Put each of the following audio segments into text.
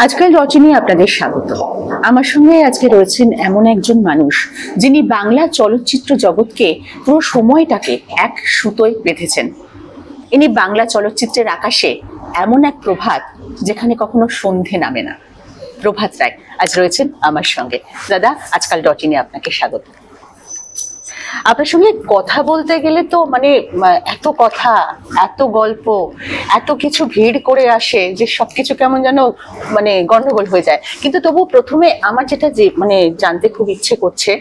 আজকাল রচনী আপনাদের স্বাগত। আমার সঙ্গে আজকে রয়েছেন এমন একজন মানুষ যিনি বাংলা চলচ্চিত্র জগৎকে পুরো সময়টাকে এক সুতোয় বেঁধেছেন। ইনি বাংলা চলচ্চিত্রের আকাশে এমন এক প্রভাত যেখানে কখনো সন্ধে নামে না। প্রভাত রায় আজ রয়েছেন আমার সঙ্গে। দাদা, আজকাল রচনী আপনাকে স্বাগত। আপনার সঙ্গে কথা বলতে গেলে তো এত কথা, এত গল্প, এত কিছু ভিড় করে আসে যে সবকিছু কেমন যেন গন্ডগোল হয়ে যায়। কিন্তু তবু প্রথমে আমার যেটা জানতে খুব ইচ্ছে করছে,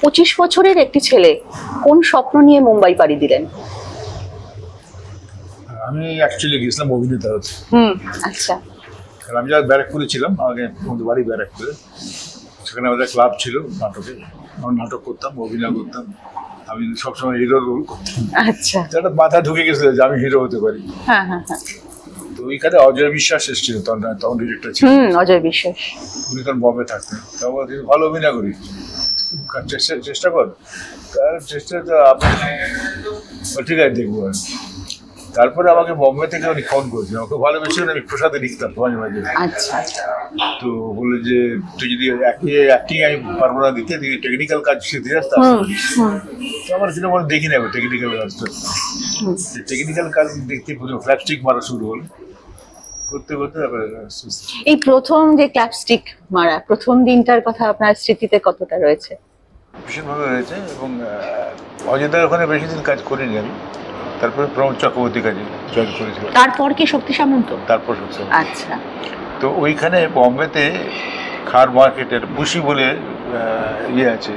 25 বছরের একটি ছেলে কোন স্বপ্ন নিয়ে মুম্বাই পাড়ি দিলেন? আমি অ্যাকচুয়ালি গেছিলাম অভিনেতা হতে। আচ্ছা। আমি যখন ব্যারাকপুরে ছিলাম, আগে আমাদের বাড়ি ব্যারাকপুরে, সেখানে আমাদের ক্লাব ছিল নাটকে। আমি নাটক করতাম, অভিনয় করতাম, আমি সবসময় হিরো রোল করতাম। আচ্ছা। একটা মাথা ঢুকে গেছিল যে আমি হিরো হতে পারি। হ্যাঁ হ্যাঁ হ্যাঁ। তো ওইখানে অজয় বিশ্বাস এসেছিল, তখন ডিরেক্টর ছিল। অজয় বিশ্বাস। উনি তখন বম্বে থাকতেন। তখন ভালো অভিনয় করি, চেষ্টা কর। তার চেষ্টা তো ঠিক আছে, দেখবো। তারপরে আমাকে বম্বে থেকে উনি ফোন করেছেন, আমাকে ভালোবেসে আমি প্রসাদে লিখতাম মাঝে মাঝে। আচ্ছা। তো বললো যে তুই যদি অ্যাক্টিং আমি পারবো না দিতে, তুই টেকনিক্যাল কাজ শিখতে যাস। তো আমার কিন্তু মনে দেখি নেবো টেকনিক্যাল কাজটা। টেকনিক্যাল কাজ দেখতে প্রথম ফ্ল্যাপস্টিক মারা শুরু হলো, করতে করতে এই প্রথম যে ক্ল্যাপস্টিক মারা প্রথম দিনটার কথা আপনার স্মৃতিতে কতটা রয়েছে? ভীষণভাবে রয়েছে। এবং অযোধ্যার ওখানে বেশি দিন কাজ করিনি আমি। তারপরে প্রমোদ চক্রবর্তী কাজে জয়েন করেছিলাম। তারপর কি শক্তি সামন্ত? তারপর শক্তি। আচ্ছা। তো ওইখানে বম্বেতে খার মার্কেটের বুশি বলে ইয়ে আছে,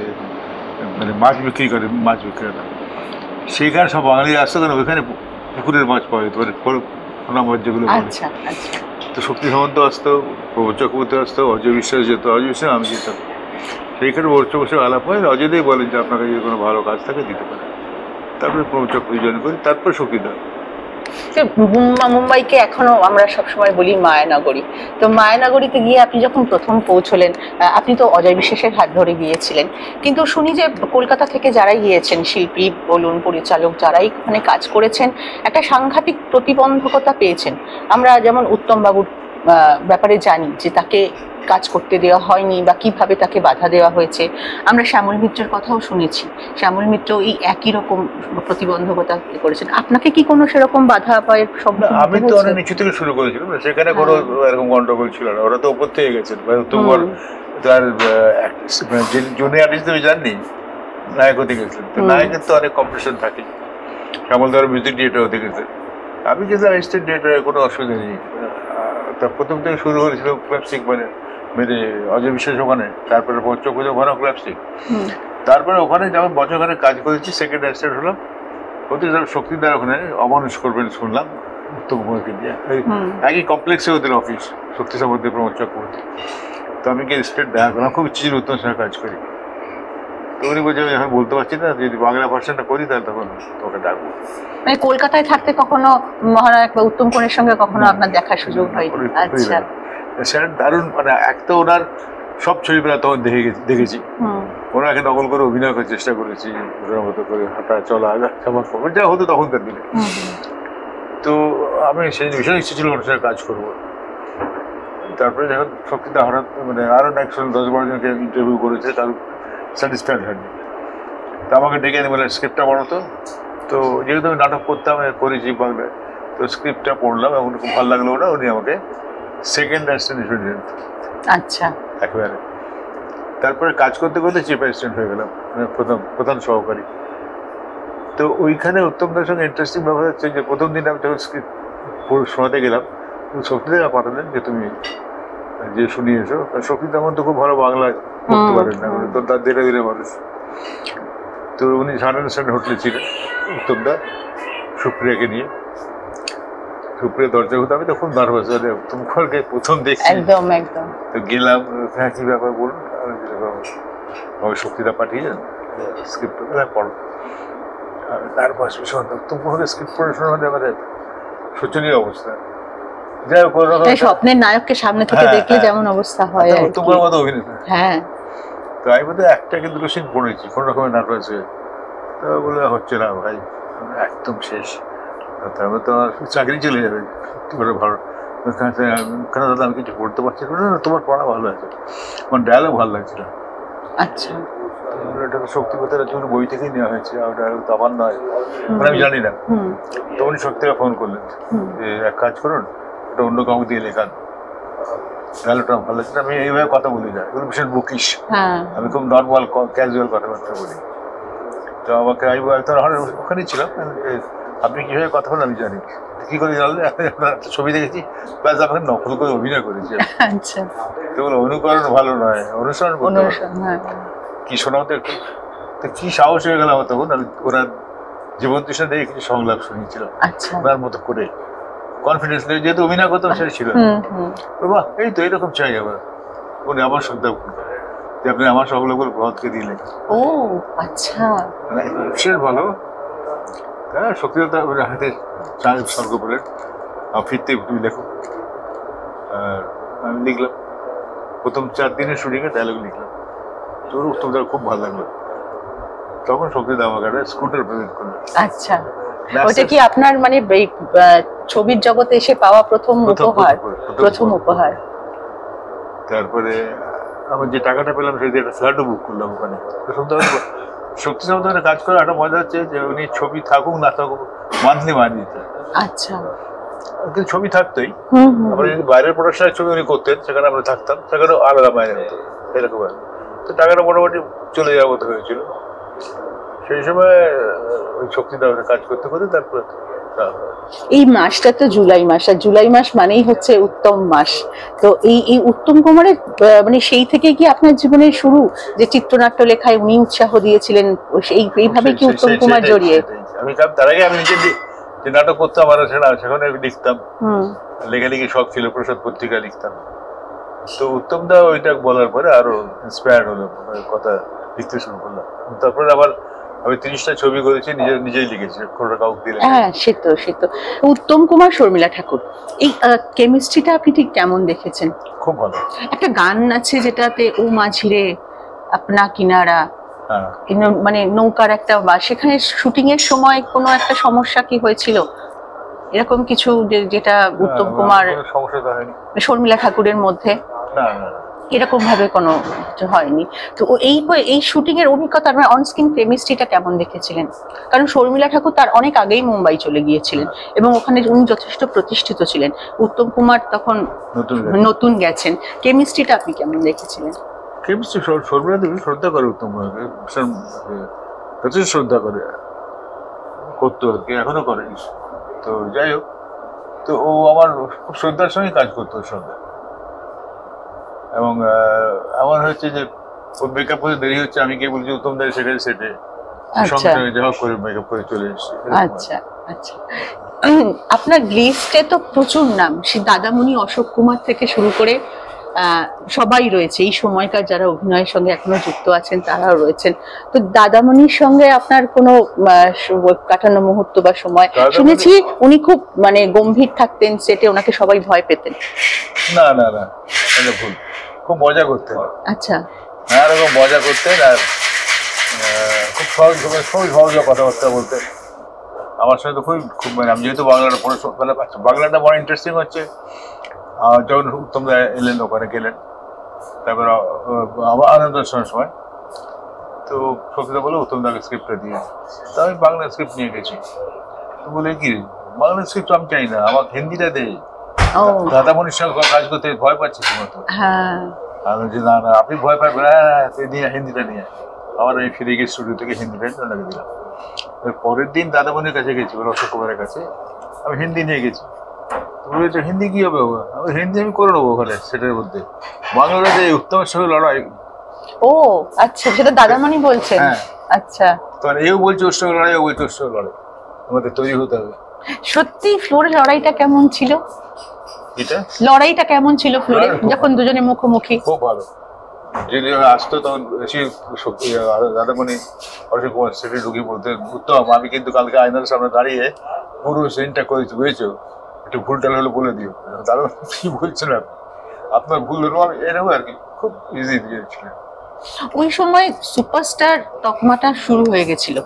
মাছ বিক্রি করে, মাছ বিক্রেতা। সেইখানে সব বাঙালি আসতো, কেন ওইখানে পুকুরের মাছ পাওয়া যেত, পোনা মাছ যেগুলো। আচ্ছা আচ্ছা। তো শক্তি সামন্ত আসতো, প্রমোদ চক্রবর্তী আসতো, অজয় বিশ্বাস যেত, অজয় বিশ্বাস আমি যেতাম। সেইখানে বসে বসে আলাপ হয়। অজয়দেই বলেন যে আপনাকে যদি কোনো ভালো কাজ থাকে দিতে পারে। তারপরে প্রমোদ চক্রবর্তী জয়েন করি, তারপর শক্তিদা। মুম্বাইকে এখনো আমরা সবসময় বলি মায়ানগরী। তো মায়ানগরীতে গিয়ে আপনি যখন প্রথম পৌঁছলেন, আপনি তো অজয় বিশ্বাসের হাত ধরে গিয়েছিলেন, কিন্তু শুনি যে কলকাতা থেকে যারাই গিয়েছেন, শিল্পী বলুন, পরিচালক, যারাই ওখানে কাজ করেছেন, একটা সাংঘাতিক প্রতিবন্ধকতা পেয়েছেন। আমরা যেমন উত্তম বাবুর ব্যাপারে জানি যে তাকে কাজ করতে দেওয়া হয়নি বা কিভাবে তাকে বাধা দেওয়া হয়েছে। আমরা শ্যামল মিত্রের কথাও শুনেছি, শ্যামল মিত্র এই একই রকম প্রতিবন্ধকতা করেছেন। আপনাকে কি কোনো সেরকম বাধা পায়ের সম্মুখীন? আমি তো অনেক নিচু থেকে শুরু করেছিলাম, সেখানে কোনো এরকম গন্ডগোল ছিল না। ওরা তো উপর থেকে গেছেন। তোমার তার জুনিয়র আর্টিস্ট তুমি জাননি, নায়ক হতে গেছেন। তো নায়কের তো অনেক কম্পিটিশন থাকে। শ্যামল ধর মিউজিক ডিরেক্টর হতে গেছে, আমি যেহেতু অ্যাসিস্ট্যান্ট ডিরেক্টরের কোনো অসুবিধা নেই। তা প্রথম থেকে শুরু করেছিল ক্ল্যাপস্টিক, অজয় বিশ্বাস ওখানে, তারপরে পঞ্চকুজ ওখানেও ক্ল্যাপস্টিক। তারপরে ওখানে যেমন বছরখানে কাজ করেছি, সেকেন্ড অ্যাসিস্ট্যান্ট হলাম। ওদের শক্তিদার ওখানে অমানুষ করবেন শুনলাম, উত্তম কুমারকে দিয়ে। একই কমপ্লেক্সে ওদের অফিস, শক্তি সামন্ত, প্রমোদ চক্রবর্তী। তো আমি গিয়ে স্টেট দেখা করলাম, খুব ইচ্ছে ছিল উত্তম সঙ্গে কাজ করি। তো উনি বলছে আমি এখন বলতে পারছি না, যদি বাংলা ভার্সনটা করি তাহলে তখন তোকে ডাকবো। কলকাতায় থাকতে কখনো মহানায়ক বা উত্তম কুমারের সঙ্গে কখনো আপনার দেখার সুযোগ হয়নি? আচ্ছা। সেটা দারুণ। এক তো ওনার সব ছবিগুলো তখন দেখেছি। ওনাকে নকল করে অভিনয় করার চেষ্টা করেছি, ওনার মতো করে হাঁটা চলা খবর যা হতো তখনকার দিনে। তো আমি সেই ভীষণ ইচ্ছে ছিল ওনার সঙ্গে কাজ করবো। তারপরে যখন শক্তিটা হঠাৎ আরও নেক্সট 10-12 জনকে ইন্টারভিউ করেছে, তার স্যাটিসফাইড হয়নি। তা আমাকে ডেকে এনে বলে স্ক্রিপ্টটা পড়ো তো। তো যেহেতু আমি নাটক করতাম, করেছি বাংলায়, তো স্ক্রিপ্টটা পড়লাম এবং খুব ভালো লাগলো ওটা। উনি আমাকে সেকেন্ড অ্যাসিস্ট্যান্ট হিসেবে দিলেন। আচ্ছা। একেবারে তারপরে কাজ করতে করতে চিফ অ্যাসিস্ট্যান্ট হয়ে গেলাম, প্রধান সহকারী। তো ওইখানে উত্তমদার সঙ্গে ইন্টারেস্টিং ব্যাপার হচ্ছে যে প্রথম দিন আমি যখন স্ক্রিপ্ট শোনাতে গেলাম, শক্তিদা পাঠালেন যে তুমি যে শুনিয়েছো। শক্তিদা আমার তো খুব ভালো বাংলা করতে পারেন না, তো তার ধীরে ধীরে মানুষ। তো উনি সানস্ট্যান্ড হোটেলে ছিলেন উত্তমদা, সুপ্রিয়াকে নিয়ে। সুপ্রিয়া দরজা হতো, আমি তো খুব নার্ভাস, তোমাকে প্রথম দেখছি। একদম একদম। তো গেলাম, হ্যাঁ কী ব্যাপার বলুন। আমি শক্তিদা পাঠিয়েছেন স্ক্রিপ্ট পড়ো। নার্ভাস ভীষণ। তোমাকে স্ক্রিপ্ট পড়ে শোনা মানে আমাদের শোচনীয় অবস্থা। যাই হোক, স্বপ্নের নায়ককে সামনে থেকে দেখলে যেমন অবস্থা হয় তোমার মতো অভিনেতা। হ্যাঁ। তো আমি বোধহয় একটা কি দুটো সিন পড়েছি, কোনো রকমের নার্ভাস হয়ে। তো বলে হচ্ছে না ভাই, একদম শেষ। তারপরে তো আমার চাকরি চলে যাবে, ভালো কেন দাদা আমি কিছু পড়তে পারছি না? না, তোমার পড়া ভালো আছে, আমার ডায়ালগ ভালো লাগছিল। আচ্ছা। এটা তো শক্তি কথাটা তুমি বই থেকেই নেওয়া হয়েছে, আর ডায়ালগ তো আমার নয়, মানে আমি জানি না। তখনই শক্তিরা ফোন করলেন যে এক কাজ করুন, এটা অন্য কাউকে দিয়ে লেখান, ডায়ালগটা ভালো লাগছে। আমি এইভাবে কথা বলি না, এগুলো ভীষণ বুকিশ, আমি খুব নর্মাল ক্যাজুয়াল কথাবার্তা বলি। তো আমাকে আমি তখন ওখানেই ছিলাম, আপনি কীভাবে কথা বলেন আমি জানি। কি করে জানলে? আপনার ছবি দেখেছি, ব্যাস আপনাকে নকল করে অভিনয় করেছি। আচ্ছা। তো বলো অনুকরণ ভালো নয়, অনুসরণ করতে হবে। কি শোনাও তো একটু। তো কি সাহস হয়ে গেল আমার তখন, আমি ওনার জীবন তৃষ্ণা দিয়ে কিছু সংলাপ শুনিয়েছিলাম ওনার মতো করে, কনফিডেন্স নেই, যেহেতু অভিনয় করতাম সেটা ছিল। বাহ, এই তো এরকম চাই আবার। উনি আমার শ্রদ্ধা করতেন যে আপনি আমার সংলাপগুলো ভরতকে দিলেন। ও আচ্ছা, মানে বিশেষ ভালো। হ্যাঁ, সত্যিটা হাতে স্বর্গ বলেন, ফিরতে তুমি লেখো। আর আমি লিখলাম, প্রথম 4 দিনের শুটিংয়ে ডায়লগ লিখলাম, তো উত্তমদার খুব ভালো লাগলো। তখন শক্তিদা আমাকে একটা স্কুটার প্রেজেন্ট করলো। আচ্ছা, ওটা কি আপনার মানে ছবির জগতে এসে পাওয়া প্রথম উপহার? তারপরে আমার যে টাকাটা পেলাম সেটা একটা ফ্ল্যাটও বুক করলাম ওখানে। শক্তি সামনে কাজ করে একটা মজা হচ্ছে যে উনি ছবি থাকুক না থাকুক মান্থলি মাইনে দিতেন। আচ্ছা, কিন্তু ছবি থাকতোই। আমরা যদি বাইরের প্রোডাকশনের ছবি উনি করতেন, সেখানে আমরা থাকতাম, সেখানেও আলাদা মাইনে হতো এরকম। তো টাকাটা মোটামুটি চলে যাওয়ার মতো হয়েছিল সেই সময়। ওই শক্তিদা কাজ করতে করতে তারপরে এই মাসটা তো জুলাই মাস, আর জুলাই মাস মানেই হচ্ছে উত্তম মাস। তো এই উত্তম কুমারের মানে সেই থেকে কি আপনার জীবনের শুরু, যে চিত্রনাট্য লেখায় উনি উৎসাহ দিয়েছিলেন, এইভাবে কি উত্তম কুমার জড়িয়ে? আমি তার আগে আমি নিজে যে নাটক করতাম আর সেখানে লিখতাম, লেখালেখি শখ ছিল, প্রসাদ পত্রিকা লিখতাম। তো উত্তম দা ওইটা বলার পরে আরো ইন্সপায়ার্ড হলো, কথা লিখতে শুরু করলাম। তারপরে আবার আমি 30টা ছবি করেছি, নিজেই লিখেছি, কোনো কাউকে দিলে। হ্যাঁ, সে তো উত্তম কুমার শর্মিলা ঠাকুর, এই কেমিস্ট্রিটা আপনি ঠিক কেমন দেখেছেন? খুব ভালো। একটা গান আছে যেটাতে ও মাঝিরে আপনা কিনারা, মানে নৌকার একটা, বা সেখানে শুটিং এর সময় কোনো একটা সমস্যা কি হয়েছিল এরকম কিছু, যেটা উত্তম কুমার শর্মিলা ঠাকুরের মধ্যে এরকম ভাবে কোনো কিছু হয়নি? তো এই শুটিং এর অভিজ্ঞতা, মানে অনস্ক্রিন কেমিস্ট্রিটা কেমন দেখেছিলেন? কারণ শর্মিলা ঠাকুর তার অনেক আগেই মুম্বাই চলে গিয়েছিলেন এবং ওখানে উনি যথেষ্ট প্রতিষ্ঠিত ছিলেন, উত্তম কুমার তখন নতুন গেছেন। কেমিস্ট্রিটা আপনি কেমন দেখেছিলেন? কেমিস্ট্রি শর্মিলা দেবী শ্রদ্ধা করে উত্তম কুমারকে, যথেষ্ট শ্রদ্ধা করে, করতো আর কি, এখনো করে। তো যাই হোক, তো ও আমার খুব শ্রদ্ধার সঙ্গে কাজ করতো ওর সঙ্গে। এবং এমন হচ্ছে যে ওর মেকআপ করে দেরি হচ্ছে, আমি গিয়ে বলছি উত্তম দাঁড়িয়ে সেটে সঙ্গে যাওয়া করে মেকআপ করে চলে এসেছি। আচ্ছা আচ্ছা, আপনার লিস্টে তো প্রচুর নাম, সে দাদামণি, অশোক কুমার থেকে শুরু করে সবাই রয়েছে এই সময়কার, যারা অভিনয়ের সঙ্গে এখনো যুক্ত আছেন তারাও রয়েছেন। তো দাদামণির সঙ্গে আপনার কোনো কাটানো মুহূর্ত বা সময়? শুনেছি উনি খুব মানে গম্ভীর থাকতেন সেটে, ওনাকে সবাই ভয় পেতেন। না না না, এটা ভুল, খুব মজা করতেন। আচ্ছা, হ্যাঁ, এরকম মজা করতেন, আর খুব সহজ কথাবার্তা বলতেন আমার সঙ্গে। তো খুব মানে আমি যেহেতু বাংলাটা পড়ে, মানে বাংলাটা বড় ইন্টারেস্টিং হচ্ছে। যখন উত্তম দা এলেন, ওখানে গেলেন, তারপরে আবার আনন্দ সময়, তো শক্তিদা বলে উত্তম দাকে স্ক্রিপ্টটা দিয়ে, তো আমি বাংলা স্ক্রিপ্ট নিয়ে গেছি। তো বলে কি বাংলা স্ক্রিপ্ট আমি চাই না, আমাকে হিন্দিটা দেয়। দাদামণির সঙ্গে কাজ করতে ভয় পাচ্ছি তোমার। আমি যে না না, আপনি ভয় পাবেন, নিয়ে হিন্দিটা নিয়ে। আবার আমি ফিরে গিয়ে স্টুডিও থেকে হিন্দিটা লাগিয়ে দিলাম। পরের দিন দাদামণির কাছে গেছি, অশোক কুমারের কাছে, আমি হিন্দি নিয়ে গেছি। বলেছে হিন্দি কি হবে, হিন্দি আমি করে নেবো ওখানে সেটার মধ্যে, বাংলাটা যে উত্তমের সঙ্গে লড়াই। ও আচ্ছা, সেটা দাদামণি বলছেন? আচ্ছা, তো এও বলছে ওর সঙ্গে লড়াই, ও বলছে ওর সঙ্গে লড়াই, আমাদের তৈরি হতে হবে। সত্যি ফ্লোরে লড়াইটা কেমন ছিল? লড়াইটা কেমন ছিল ফ্লোরে যখন দুজনে মুখোমুখি? খুব ভালো। যদি আসতো তখন বেশি দাদামণি অশোক কুমার সেটে ঢুকে বলতেন, উত্তম আমি কিন্তু কালকে আয়নার সামনে দাঁড়িয়ে পুরো সিনটা করেছি, বুঝেছো, একটু ভুলটাল হলে বলে দিও। দাদা কি বলছিলাম, আপনার ভুল হলো, এরকম আর কি, খুব ইজি দিয়েছিলেন। ওই সময় সুপারস্টার তকমাটা শুরু হয়ে গেছিল,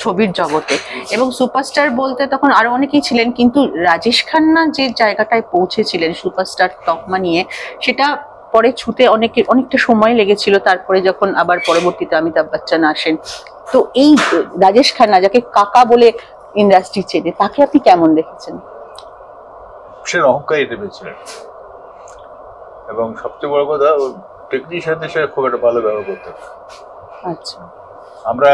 ছবির জগতে, এবং সুপারস্টার বলতে তখন আরো অনেকেই ছিলেন, কিন্তু রাজেশ খান্না যে জায়গাটায় পৌঁছেছিলেন সুপারস্টার তকমা নিয়ে, সেটা পরে ছুতে অনেকটা সময় লেগেছিল। তারপরে যখন আবার পরবর্তীতে অমিতাভ বচ্চন আসেন, তো এই রাজেশ খান্না যাকে কাকা বলে ইন্ডাস্ট্রি চেনে, তাকে আপনি কেমন দেখেছেন? সে অহংকারী টাইপের ছিলেন, এবং সবচেয়ে বড় কথা টেকনিশিয়ানদের সাথে খুব একটা ভালো ব্যবহার করতেন। আচ্ছা। আমরা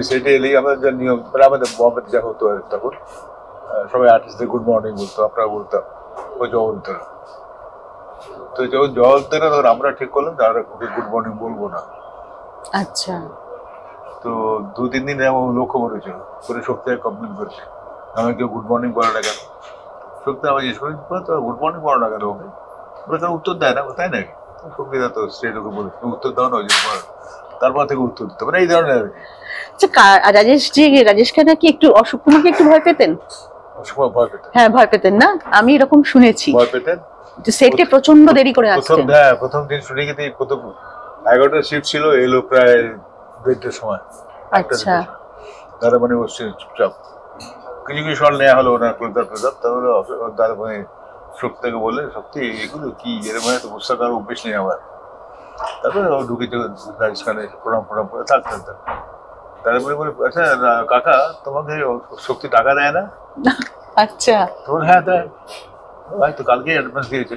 সেটে এলেই আমাদের যা নিয়ম, আমাদের বম্বেতে যা হতো তখন সবাই আর্টিস্টদের গুড মর্নিং বলতো, আমরা বলতাম ও জবাব দিত না। তো যখন জবাব দিত না, তখন আমরা ঠিক করলাম যে আমরা ওকে গুড মর্নিং বলবো না। আচ্ছা। তো 2-3 দিন এমন লক্ষ্য করেছিল, করে শক্তি কমপ্লেন করেছে আমাকে কেউ গুড মর্নিং বলে না কেন। শক্তি আমার জিজ্ঞেস করি তো গুড মর্নিং বলো না কেন ওকে, ওরা কেন উত্তর দেয় না, তাই নাকি? শক্তিদা তো স্ট্রেট ওকে বলে উত্তর দাও না, ওই জন্য তারপর থেকে উত্তর দিতে মানে এই ধরনের আর কি। আচ্ছা, রাজেশ খান্না কি একটু অশোক কুমারকে একটু ভয় পেতেন? সময় ভয় পেতেন। হ্যাঁ, ভয় পেতেন না? আমি এরকম শুনেছি ভয় পেতেন। সেটে প্রচন্ড দেরি করে আসতেন। প্রথম দিন শুটিং এ প্রথম 11টার শিফট ছিল, এলো প্রায় 1:30টার সময়। আচ্ছা। দাদা মানে বসছে চুপচাপ, কিছু কিছু শট নেওয়া হলো ওনার প্রতাপ, তাহলে দাদা মানে শক্তিকে বলে সত্যি এগুলো কি এরকম তো বুঝতে কারো অভ্যেস নেই আমার। তারপরে ঢুকেছে রাজেশ খানে, প্রণাম করে থাকতেন। তারপরে বলে আচ্ছা কাকা তোমাকে শক্তি টাকা দেয় না? আচ্ছা। তখন হ্যাঁ দেয়, ভাই তো কালকে অ্যাডভান্স দিয়েছে,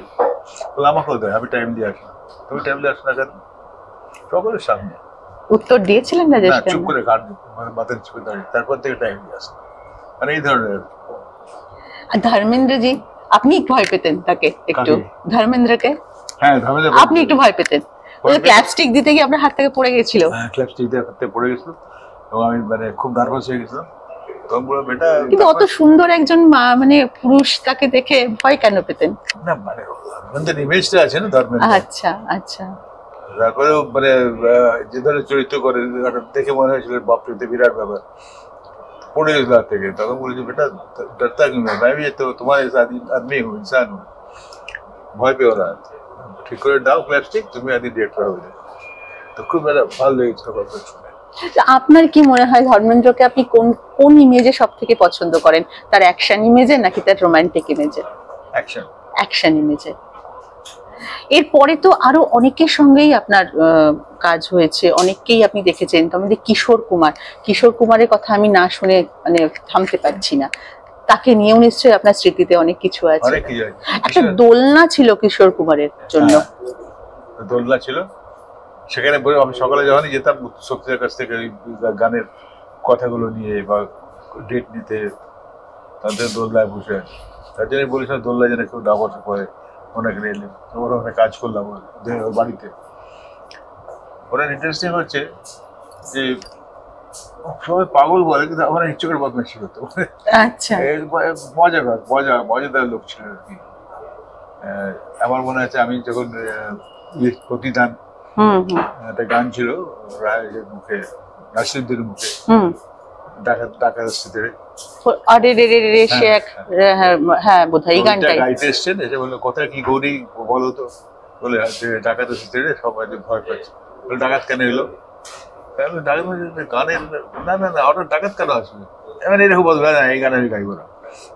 বলে আমাকেও দেয়, আমি টাইম দিয়ে আসি। তুমি টাইম দিয়ে আসো না কেন? সকলের সামনে উত্তর দিয়েছিলেন রাজেশ খান্না? চুপ করে গান মানে মাথার চুপে দাঁড়িয়ে, তারপর থেকে টাইম দিয়ে আসে, মানে এই ধরনের। আর ধর্মেন্দ্রজি, আপনি ভয় পেতেন তাকে একটু? ধর্মেন্দ্রকে হ্যাঁ ধর্মেন্দ্র আপনি একটু ভয় পেতেন? ওই ক্ল্যাপস্টিক দিতে গিয়ে আপনার হাত থেকে পড়ে গেছিল। হ্যাঁ ক্ল্যাপস্টিক দিয়ে হাত থেকে পড়ে গেছিল, এবং আমি মানে খুব নার্ভাস হয়ে গেছিলাম। তখন বললাম বেটা, কিন্তু অত সুন্দর একজন মানে পুরুষ, তাকে দেখে ভয় কেন পেতেন? না মানে ধর্মেন্দ্রের ইমেজটা আছে না ধর্মেন্দ্র। আচ্ছা আচ্ছা। তারপরেও মানে যে ধরনের চরিত্র করে দেখে মনে হয়েছিল বাপরে বিরাট ব্যাপার, পড়ে গেছিল হাত থেকে। তখন বলেছি বেটা ডরতা क्यों है, मैं भी तो तुम्हारे साथ आदमी हूँ, इंसान हूँ, ভয় পেও না, ঠিক করে দাও প্লাস্টিক, তুমি আদি ডিরেক্টর হবে। তো খুব ভালো লেগেছিল গল্প শুনে। আপনার কি মনে হয় ধর্মেন্দ্রকে আপনি কোন ইমেজে সব থেকে পছন্দ করেন? তার অ্যাকশন ইমেজে নাকি তার রোমান্টিক ইমেজে? অ্যাকশন ইমেজে। এরপরে তো আরো অনেকের সঙ্গেই আপনার কাজ হয়েছে, অনেককেই আপনি দেখেছেন। তো আমাদের কিশোর কুমারের কথা আমি না শুনে মানে থামতে পারছি না। তাকে নিয়েও নিশ্চয়ই আপনার স্মৃতিতে অনেক কিছু আছে। একটা দোলনা ছিল কিশোর কুমারের জন্য। দোলনা ছিল, সেখানে আমি সকালে যখনই যেতাম শক্তির কাছ থেকে গানের কথাগুলো নিয়ে বা ডেট নিতে, তাদের দোলনায় বসে, তার জন্য বলেছিলাম দোলনা যেন কেউ না বসে পড়ে। ওনাকে এলে ওরা ওখানে কাজ করলাম ওর বাড়িতে। ওরা ইন্টারেস্টিং হচ্ছে যে সবাই পাগল বলে, কিন্তু আমার ইচ্ছুকের বদমাইশি হতো। আচ্ছা। মজাদার লোক ছিল আর কি। আমার মনে আছে আমি যখন প্রতিদান একটা গান ছিল রায়ের মুখে, নাসিরুদ্দিনের মুখে, ডাকাত আসতে হ্যাঁ বোধহয় এই গানটাই গাইতে এসছেন। এসে বললো কথা কি গৌরী বলো তো, বলে ডাকাত আসতে সবাই ভয় পাচ্ছে, বলে ডাকাত কেন এলো? গানের না না না ওটা ডাকাত কেন আসবে, এবার এরকম বলবে না এই গান আমি গাইবো না,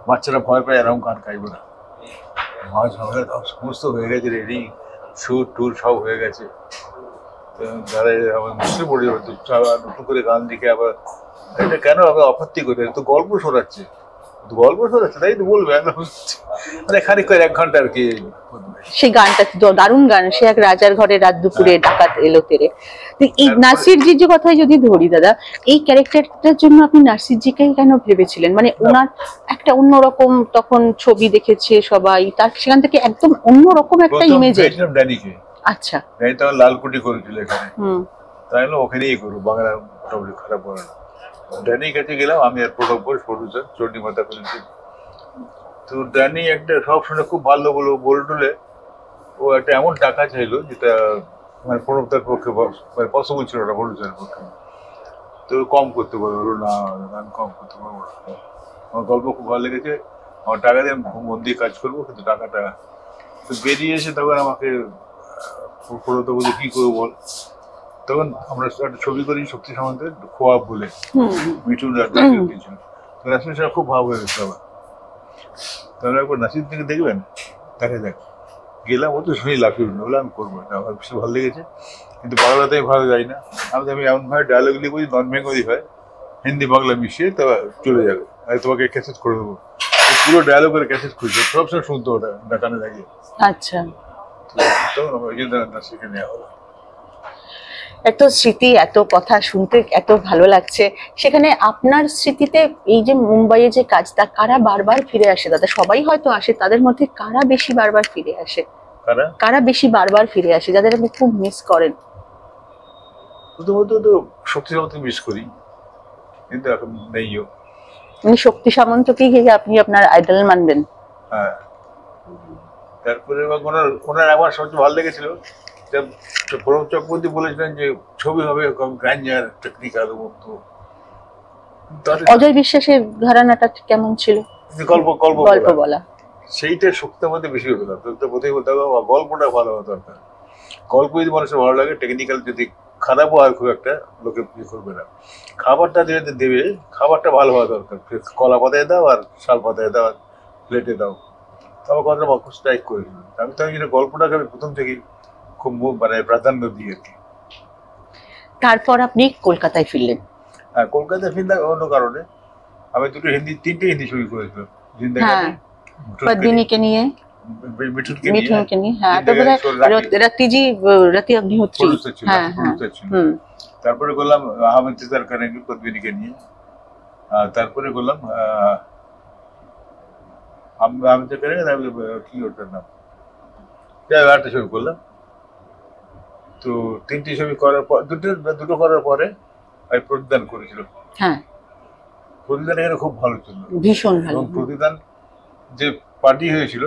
বাচ্চারা ভয় পায় এরকম গান গাইবো না। মাঝ ঝগড়া সমস্ত হয়ে গেছে, রেডি সুর টুর সব হয়ে গেছে। মুসলিম পড়ে যাবে, নতুন করে গান লিখে আবার এটা কেন আবার আপত্তি করে, তো গল্প শোনাচ্ছে তাই তো বলবে মানে খানিক করে 1 ঘন্টা আর কি। সেই গানটা দারুণ গান, সে এক রাজার ঘরে রাত দুপুরে ডাকাত এলো তেরে। এই নাসিরজির যে কথাই যদি ধরি দাদা, এই ক্যারেক্টারটার জন্য আপনি নাসিরজিকে কেন ভেবেছিলেন? মানে ওনার একটা অন্যরকম তখন ছবি দেখেছে সবাই, তার সেখান থেকে একদম অন্যরকম একটা ইমেজে। আচ্ছা, লালকুটি করেছিল এখানে, তাই না ওখানেই করবো, বাংলা মোটামুটি খারাপ বলে না। ড্যানির কাছে গেলাম আমি আর প্রডিউসার চণ্ডীমাতা ফিল্মস। তো ড্যানি একটা সব শুনে খুব ভালো বলে ও একটা এমন টাকা চাইলো যেটা মানে প্রণবদার পক্ষে মানে পসিবল ছিল না, প্রডিউসারের পক্ষে। তো কম করতে বলবো না, আমি কম করতে পারবো না, আমার গল্প খুব ভালো লেগেছে, আমার টাকা দিয়ে মন দিয়ে কাজ করবো, কিন্তু টাকাটা তো বেরিয়ে এসে তখন আমাকে প্রণবদা বলছে কি করবো বল, তখন আমরা একটা ছবি করি শক্তি সামন্তের খোয়াব বলে, মিঠুন রাজা দিয়েছিল। তো নাসির সাহেব খুব ভাব হয়ে গেছিল আমার। তাহলে একবার নাসির থেকে দেখবেন, দেখা যাক। গেলাম, ও তো শুনেই লাফিয়ে উঠলো, বলে আমি করবো না, আমার বেশি ভালো লেগেছে। কিন্তু বাংলাতে আমি ভালো যাই না, আমি এমনভাবে ডায়লগ লিখবো যে নন বেঙ্গলি হয়, হিন্দি বাংলা মিশিয়ে তা চলে যাবে, আমি তোমাকে ক্যাসেট করে দেবো। পুরো ডায়লগের ক্যাসেট খুঁজছে, সবসময় শুনতো ওটা কানে লাগিয়ে। আচ্ছা, তখন আমার ওই জন্য নাসিরকে নেওয়া হলো। এত স্মৃতি, এত কথা শুনতে এত ভালো লাগছে। সেখানে আপনার স্মৃতিতে এই যে মুম্বাইয়ে যে কাজটা, কারা বারবার ফিরে আসে দাদা? সবাই হয়তো আসে, তাদের মধ্যে কারা বেশি বারবার ফিরে আসে? কারা বেশি বারবার ফিরে আসে যাদের আপনি খুব মিস করেন? প্রথমত তো শক্তি সামন্তকে মিস করি, কিন্তু এখন নেইও। শক্তি সামন্তকে আপনি আপনার আইডল মানবেন? হ্যাঁ। তারপরে ওনার আমার সবচেয়ে ভালো লেগেছিল, প্রণব চক্রবর্তী বলেছিলেন যে ছবি হবে গ্র্যান্ডার টেকনিক্যাল মতো। অজয় বিশ্বাসের ঘরানাটা কেমন ছিল? গল্প গল্প গল্প বলা, সেইটা শক্তির মধ্যে বেশি পেলাম। প্রথমে বলতে হবে গল্পটা ভালো হওয়া দরকার। গল্প যদি মানুষের ভালো লাগে, টেকনিক্যাল যদি খারাপও হয় খুব একটা, লোকে ইয়ে করবে না। খাবারটা দেবে, খাবারটা ভালো হওয়া দরকার। কলা পাতায় দাও আর শাল পাতায় দাও আর প্লেটে দাও। আমার কথাটা স্ট্রাইক করেছিল। আমি তো গল্পটাকে আমি প্রথম থেকেই খুব মানে প্রাধান্য দিই আর কি। তারপর আপনি কলকাতায় ফিরলেন? হ্যাঁ, কলকাতায় ফিরলাম অন্য কারণে। আমি তিনটে হিন্দি ছবি করেছিলাম। পদ্মিনীকে নিয়ে, মিঠুনকে নিয়ে, হ্যাঁ। তারপরে রতি অগ্নিহোত্রী, হ্যাঁ হ্যাঁ। তারপরে করলাম আহমেদ সিদ্দার খানের পদ্মিনীকে নিয়ে। তারপরে করলাম কি ওটার নাম, একটা ছবি করলাম। তো তিনটি ছবি করার পর, দুটো করার পরে আমি প্রতিদান করেছিল। হ্যাঁ, প্রতিদান এখানে খুব ভালো ছিল, ভীষণ ভালো। এবং প্রতিদান যে পার্টি হয়েছিল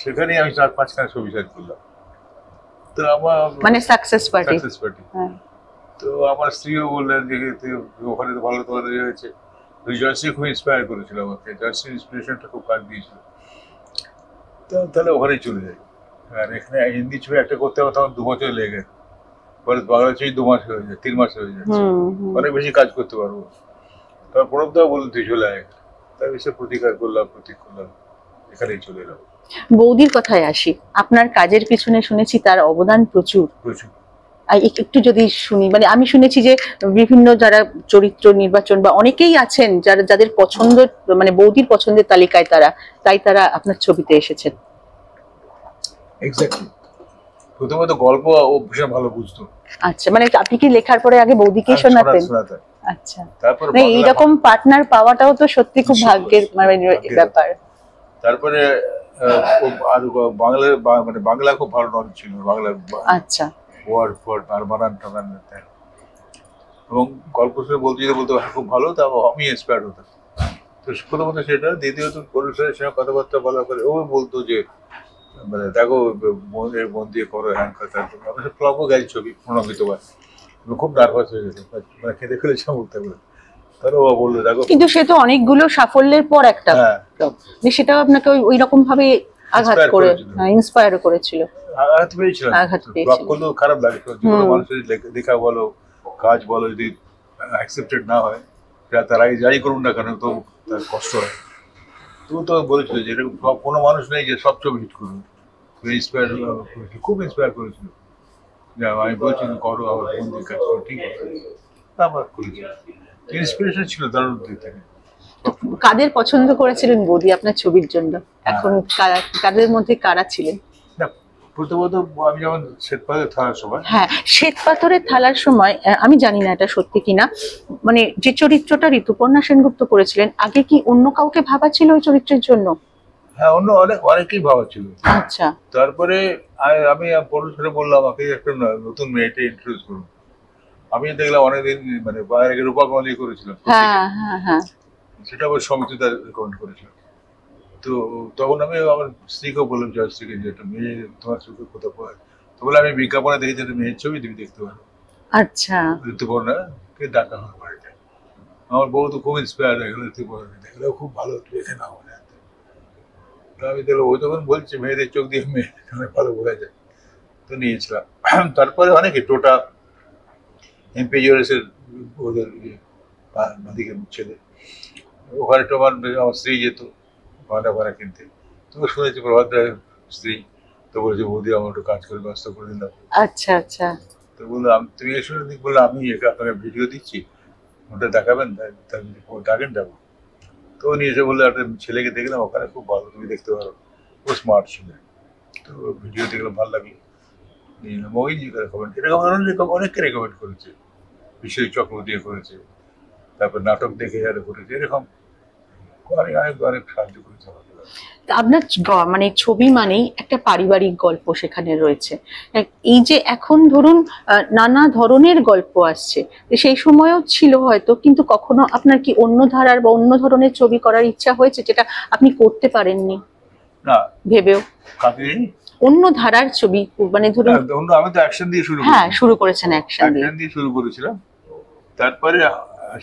সেখানে আমি 4-5খানা ছবি সাইড করলাম। তো আমার মানে সাকসেস পার্টি। তো আমার স্ত্রীও বললেন যে ওখানে তো ভালো তোমাদের হয়েছে। জয়শ্রী খুব ইন্সপায়ার করেছিল আমাকে, জয়শ্রীর ইন্সপিরেশনটা খুব কাজ দিয়েছিল। তাহলে ওখানেই চলে যাই। আর এখানে হিন্দি ছবি একটা করতে হবে তখন 2 বছর লেগে গেছে, পরে বাংলা ছবি 2 মাস হয়ে যায়, 3 মাস হয়ে যায়, অনেক বেশি কাজ করতে পারবো। তারপর প্রণবদাও বললেন তুই চলে আয়। তার বিষয়ে প্রতীক করলাম, এখানেই চলে এলাম। বৌদির কথায় আসি, আপনার কাজের পিছনে শুনেছি তার অবদান প্রচুর। একটু যদি শুনি, মানে আমি শুনেছি যে বিভিন্ন যারা চরিত্র নির্বাচন বা অনেকেই আছেন যাদের পছন্দ, মানে বৌদির পছন্দের তালিকায় তারা আপনার ছবিতে এসেছেন। এক্স্যাক্টলি। প্রথমত গল্প ও ভীষণ ভালো বুঝতো। আচ্ছা, মানে আপনি কি লেখার পরে আগে বৌদিকে শোনাতেন? আচ্ছা, মানে এইরকম পার্টনার পাওয়াটাও তো সত্যি খুব ভাগ্যের ব্যাপার। তারপরে বাংলা খুব ভালো নলেজ ছিল, বাংলার। আচ্ছা, ওয়ার্ড আর বানান টানান, এবং গল্প শুনে বলতে খুব ভালো। তা আমি ইন্সপায়ার্ড হতাম। তো প্রথমত সেটা, দ্বিতীয়ত পরিসরের সঙ্গে কথাবার্তা বলার পরে ও বলতো যে মানে দেখো মন দিয়ে করো, হ্যাঁ কথা। আমি ফ্লপও গাই ছবি প্রণমিতবার, খুব নার্ভাস হয়ে গেছে, মানে খেতে ফেলেছে বলতে পারে। তাহলে ও বললো দেখো, কিন্তু সে তো অনেকগুলো সাফল্যের পর একটা, সেটাও আপনাকে ওই রকম ভাবে আঘাত করে, ইন্সপায়ার করেছিল। আঘাত পেয়েছিল, ফ্লপ করলেও খারাপ লাগে। কোনো মানুষের লেখা বলো, কাজ বলো, যদি অ্যাকসেপ্টেড না হয়, তার আগে যাই করুন না কেন তো তার কষ্ট হয়। তো বলেছিল যে এরকম কোনো মানুষ নেই যে সব ছবি হিট করবে। খুব ইন্সপায়ার করেছিল যে আমি বলছি করো, আবার বন্ধুর কাজ করো, ঠিক আছে, আবার করেছি। ইন্সপিরেশন ছিল দারুণ দিক থেকে। কাদের পছন্দ করেছিলেন বৌদি আপনার ছবির জন্য? এখন কাদের মধ্যে কারা ছিলেন? প্রথমত আমি যেমন শ্বেতপাথরের থালার সময়, হ্যাঁ, শ্বেতপাথরের থালার সময় আমি জানি না এটা সত্যি কিনা, মানে যে চরিত্রটা ঋতুপর্ণা সেনগুপ্ত করেছিলেন, আগে কি অন্য কাউকে ভাবা ছিল ওই চরিত্রের জন্য? হ্যাঁ, অন্য অনেকেই ভাবা ছিল। আচ্ছা। তারপরে আমি পরস্পরে বললাম আমাকে একটা নতুন মেয়েটা ইন্ট্রোডিউস করুন। আমি দেখলাম অনেকদিন মানে বাইরে রূপা কমলি করেছিলাম, সেটা আবার সমিতিটা রেকমেন্ড করেছিল। তো তখন আমি আমার স্ত্রীকেও বললাম, জয়শ্রীকে, যে একটা মেয়ে তোমার চোখে কোথাও পড়ে। তো বলে আমি বিজ্ঞাপনে দেখেছি একটা মেয়ের ছবি, তুমি দেখতে পারো। আচ্ছা, ঋতুপর্ণাকে ডাকা হয় বাড়িটা। আমার বউ তো খুব ইন্সপায়ার হয়ে গেল, ঋতুপর্ণা দেখলে খুব ভালো দেখে না মনে। তো আমি দেখলাম ও যখন বলছে মেয়েদের চোখ দিয়ে মেয়ে ভালো বোঝা যায়, তো নিয়েছিলাম। তারপরে অনেকে টোটা, এমপিজিআরএস এর ওদের মালিকের ছেলে। ওখানে তোমার আমার স্ত্রী যেত ভাড়া ভাড়া কিনতে। তো শুনেছি প্রভাত রায়ের স্ত্রী, তো বলছে বৌদি আমার একটু কাজ করে ব্যস্ত করে দিলাম। আচ্ছা আচ্ছা। তো বললো তুমি এসো, বললো আমি আপনাকে ভিডিও দিচ্ছি, ওটা দেখাবেন, ডাকেন যাবো। তো উনি এসে বললো একটা ছেলেকে দেখলাম ওখানে, খুব ভালো, তুমি দেখতে পারো, ও স্মার্ট ছিল। তো ভিডিও দেখলাম ভালো লাগলো, নিয়ে নিলাম। ওই রেকমেন্ড, এরকম অনেককে রেকমেন্ড করেছে, বিশ্বজিৎ চক্রবর্তী করেছে, তারপর নাটক দেখে যারা করেছে, এরকম অনেক অনেক অনেক সাহায্য করেছে আমাকে। তা আপনার মানে ছবি মানেই একটা পারিবারিক গল্প সেখানে রয়েছে। এই যে এখন ধরুন নানা ধরনের গল্প আসছে, সেই সময়ও ছিল হয়তো, কিন্তু কখনো আপনার কি অন্য ধারার বা অন্য ধরনের ছবি করার ইচ্ছা হয়েছে যেটা আপনি করতে পারেননি না ভেবেও? কাকে? অন্য ধারার ছবি, মানে ধরুন। আমি তো অ্যাকশন দিয়ে শুরু হ্যাঁ, করেছি, শুরু করেছেন অ্যাকশন দিয়ে। অ্যাকশন দিয়ে শুরু করেছিলাম। তারপরে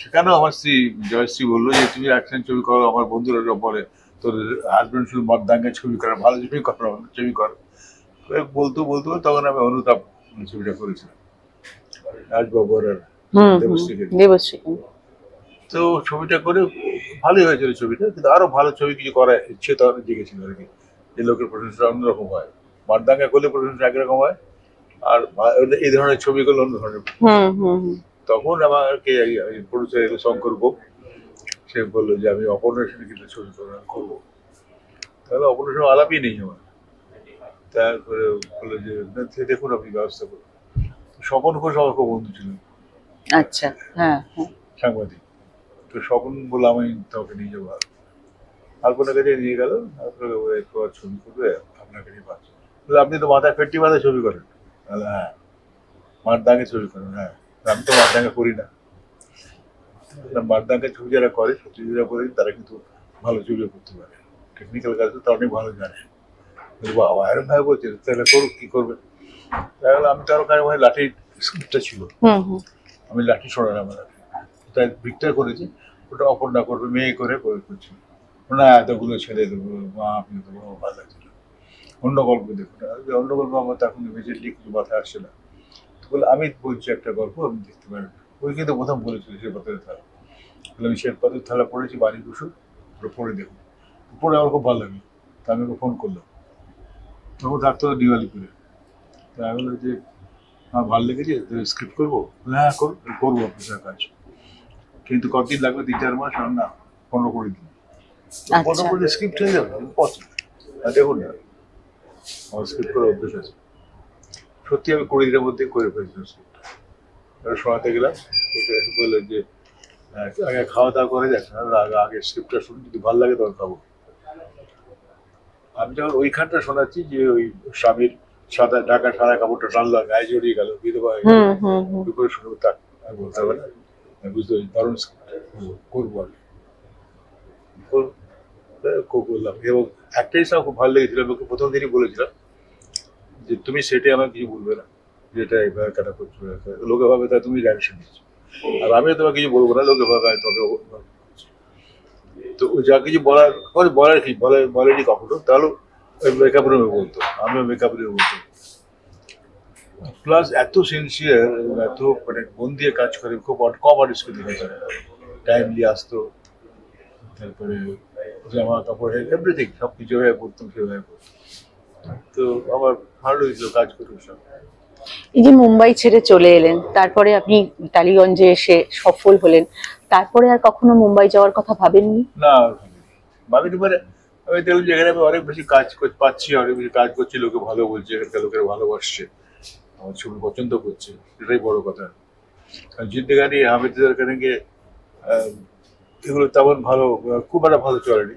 সেখানেও আমার স্ত্রী জয়শ্রী বললো যে তুমি অ্যাকশন ছবি করো, আমার বন্ধুরা সব বলে তোর হাজবেন্ড শুধু মর্দাঙ্গা ছবি করে, ভালো ছবি করো, ছবি করো। বলতো বলতো তখন আমি অনুতাপ ছবিটা করেছিলাম রাজবাবু আর দেবশ্রীকে। দেবশ্রী। তো ছবিটা করে ভালোই হয়েছিল ছবিটা, কিন্তু আরো ভালো ছবি কিছু করার ইচ্ছে তো অনেক জেগেছিল আর কি, যে লোকের প্রশংসা অন্যরকম হয়, মর্দাঙ্গা করলে প্রশংসা একরকম হয়, আর এই ধরনের ছবি করলে অন্য ধরনের। তখন আমাকে প্রডিউসার এলো শঙ্কর গোপ, সে বললো যে আমি অপর্ণার সঙ্গে কিছু ছবি করবো। তাহলে অপর্ণার সঙ্গে আলাপই নেই আমার। তারপরে বললো যে দেখুন আপনি ব্যবস্থা করুন। স্বপন ঘোষ আমার খুব বন্ধু ছিল। আচ্ছা, হ্যাঁ, সাংবাদিক। তো স্বপন বললো আমি তোমাকে নিয়ে যাবো, আলপনার কাছে নিয়ে গেল, ছবি করবে আপনাকে নিয়ে পাচ্ছি। আপনি তো মাথায় ফেটটি মাথায় ছবি করেন? হ্যাঁ। মারদাঙ্গে ছবি করেন? হ্যাঁ। আমি তো মারদাঙ্গা করি না। মারদাঙ্গা ছবি যারা করে, সত্যি যারা করে, তারা কিন্তু ভালো ছবিও করতে পারে, টেকনিক্যাল কাজ তো অনেক ভালো জানে। বাবা এরকম ভাবে বলছে, তাহলে করুক, কি করবে? তাহলে আমি তো আরো কারো ভাই লাঠির স্ক্রিপ্টটা ছিল, আমি লাঠি শোনালাম, তাই ভিক্টর করেছি, ওটা অপর্ণা করবে, মেয়ে করে করছি না, এতগুলো ছেড়ে দেবো, মা আপনি তো ভালো লাগছিল। অন্য গল্প দেখুন, অন্য গল্প আমার তখন ইমিডিয়েটলি কিছু মাথায় আসছে না। বলে আমি বলছি একটা গল্প, আপনি দেখতে পারেন। ওই কিন্তু প্রথম বলেছিল শ্বেতপাথরের থালা, বলে আমি শ্বেতপাথরের থালা পড়েছি, বাড়ি বসু ওটা পড়ে দেখুন। পড়ে আমার খুব ভালো লাগে, তা আমি ওকে ফোন করলাম, তখন থাকতো দিওয়ালিপুরে। তা আমি বললাম যে আমার ভালো লেগেছে, স্ক্রিপ্ট করবো? হ্যাঁ করবো আপনার কাজ, কিন্তু কতদিন লাগবে? 3-4 মাস? আর না, 15-20 দিন। 15-20 দিন স্ক্রিপ্ট হয়ে যাবে? দেখুন না, আমার স্ক্রিপ্ট করে অভ্যেস আছে। সত্যি আমি 20 দিনের মধ্যে করে ফেলেছিলাম স্ক্রিপ্ট। শোনাতে গেলাম, বললেন যে আগে খাওয়া দাওয়া করে যাক, আগে স্ক্রিপ্টটা শুনি, যদি ভালো লাগে তখন খাবো। আমি যখন ওইখানটা শোনাচ্ছি যে ওই স্বামীর সাদা ঢাকা সাদা কাপড়টা টানলো, গায়ে জড়িয়ে গেল, বিধবা হয়ে গেল, দুপুরে শুনবো, তাক আমি বলতে হবে না, আমি বুঝতে পারছি দারুণ করবো আমি করলাম। এবং একটাই সব খুব ভালো লেগেছিল, আমি প্রথম দিনই বলেছিলাম যে তুমি সেটে আমার কিছু বলবে না, যেটা এবার কাটা করছো, লোকে ভাবে তা তুমি ডাইরেকশন দিচ্ছ, আর আমিও তোমার কিছু বলবো না, লোকে ভাবে তবে। তো যা কিছু বলার কি বলেনি কখনো, তাহলে ওই মেকআপ রুমে বলতো, আমিও মেকআপ রুমে বলতাম। প্লাস এত সিনসিয়ার, এত মানে মন দিয়ে কাজ করে, খুব কম আর্টিস্টকে দেখেছে, টাইমলি আসতো, তারপরে জামা কাপড় এভরিথিং সব কিছু হয়ে করতাম, সেভাবে করতাম। তো আমার ভালো লেগেছিল কাজ করে সব। এই যে মুম্বাই ছেড়ে চলে এলেন, তারপরে আপনি টালিগঞ্জে এসে সফল হলেন, তারপরে আর কখনো মুম্বাই যাওয়ার কথা ভাবেননি? না ভাবিনি, মানে আমি দেখলাম যে এখানে আমি অনেক বেশি কাজ পাচ্ছি, অনেক বেশি কাজ করছি, লোকে ভালো বলছে, এখানকার লোকেরা ভালোবাসছে, আমার ছবি পছন্দ করছে, এটাই বড় কথা। জিন্দেগানি হামিদের খানকে এগুলো তেমন ভালো, খুব একটা ভালো চলেনি।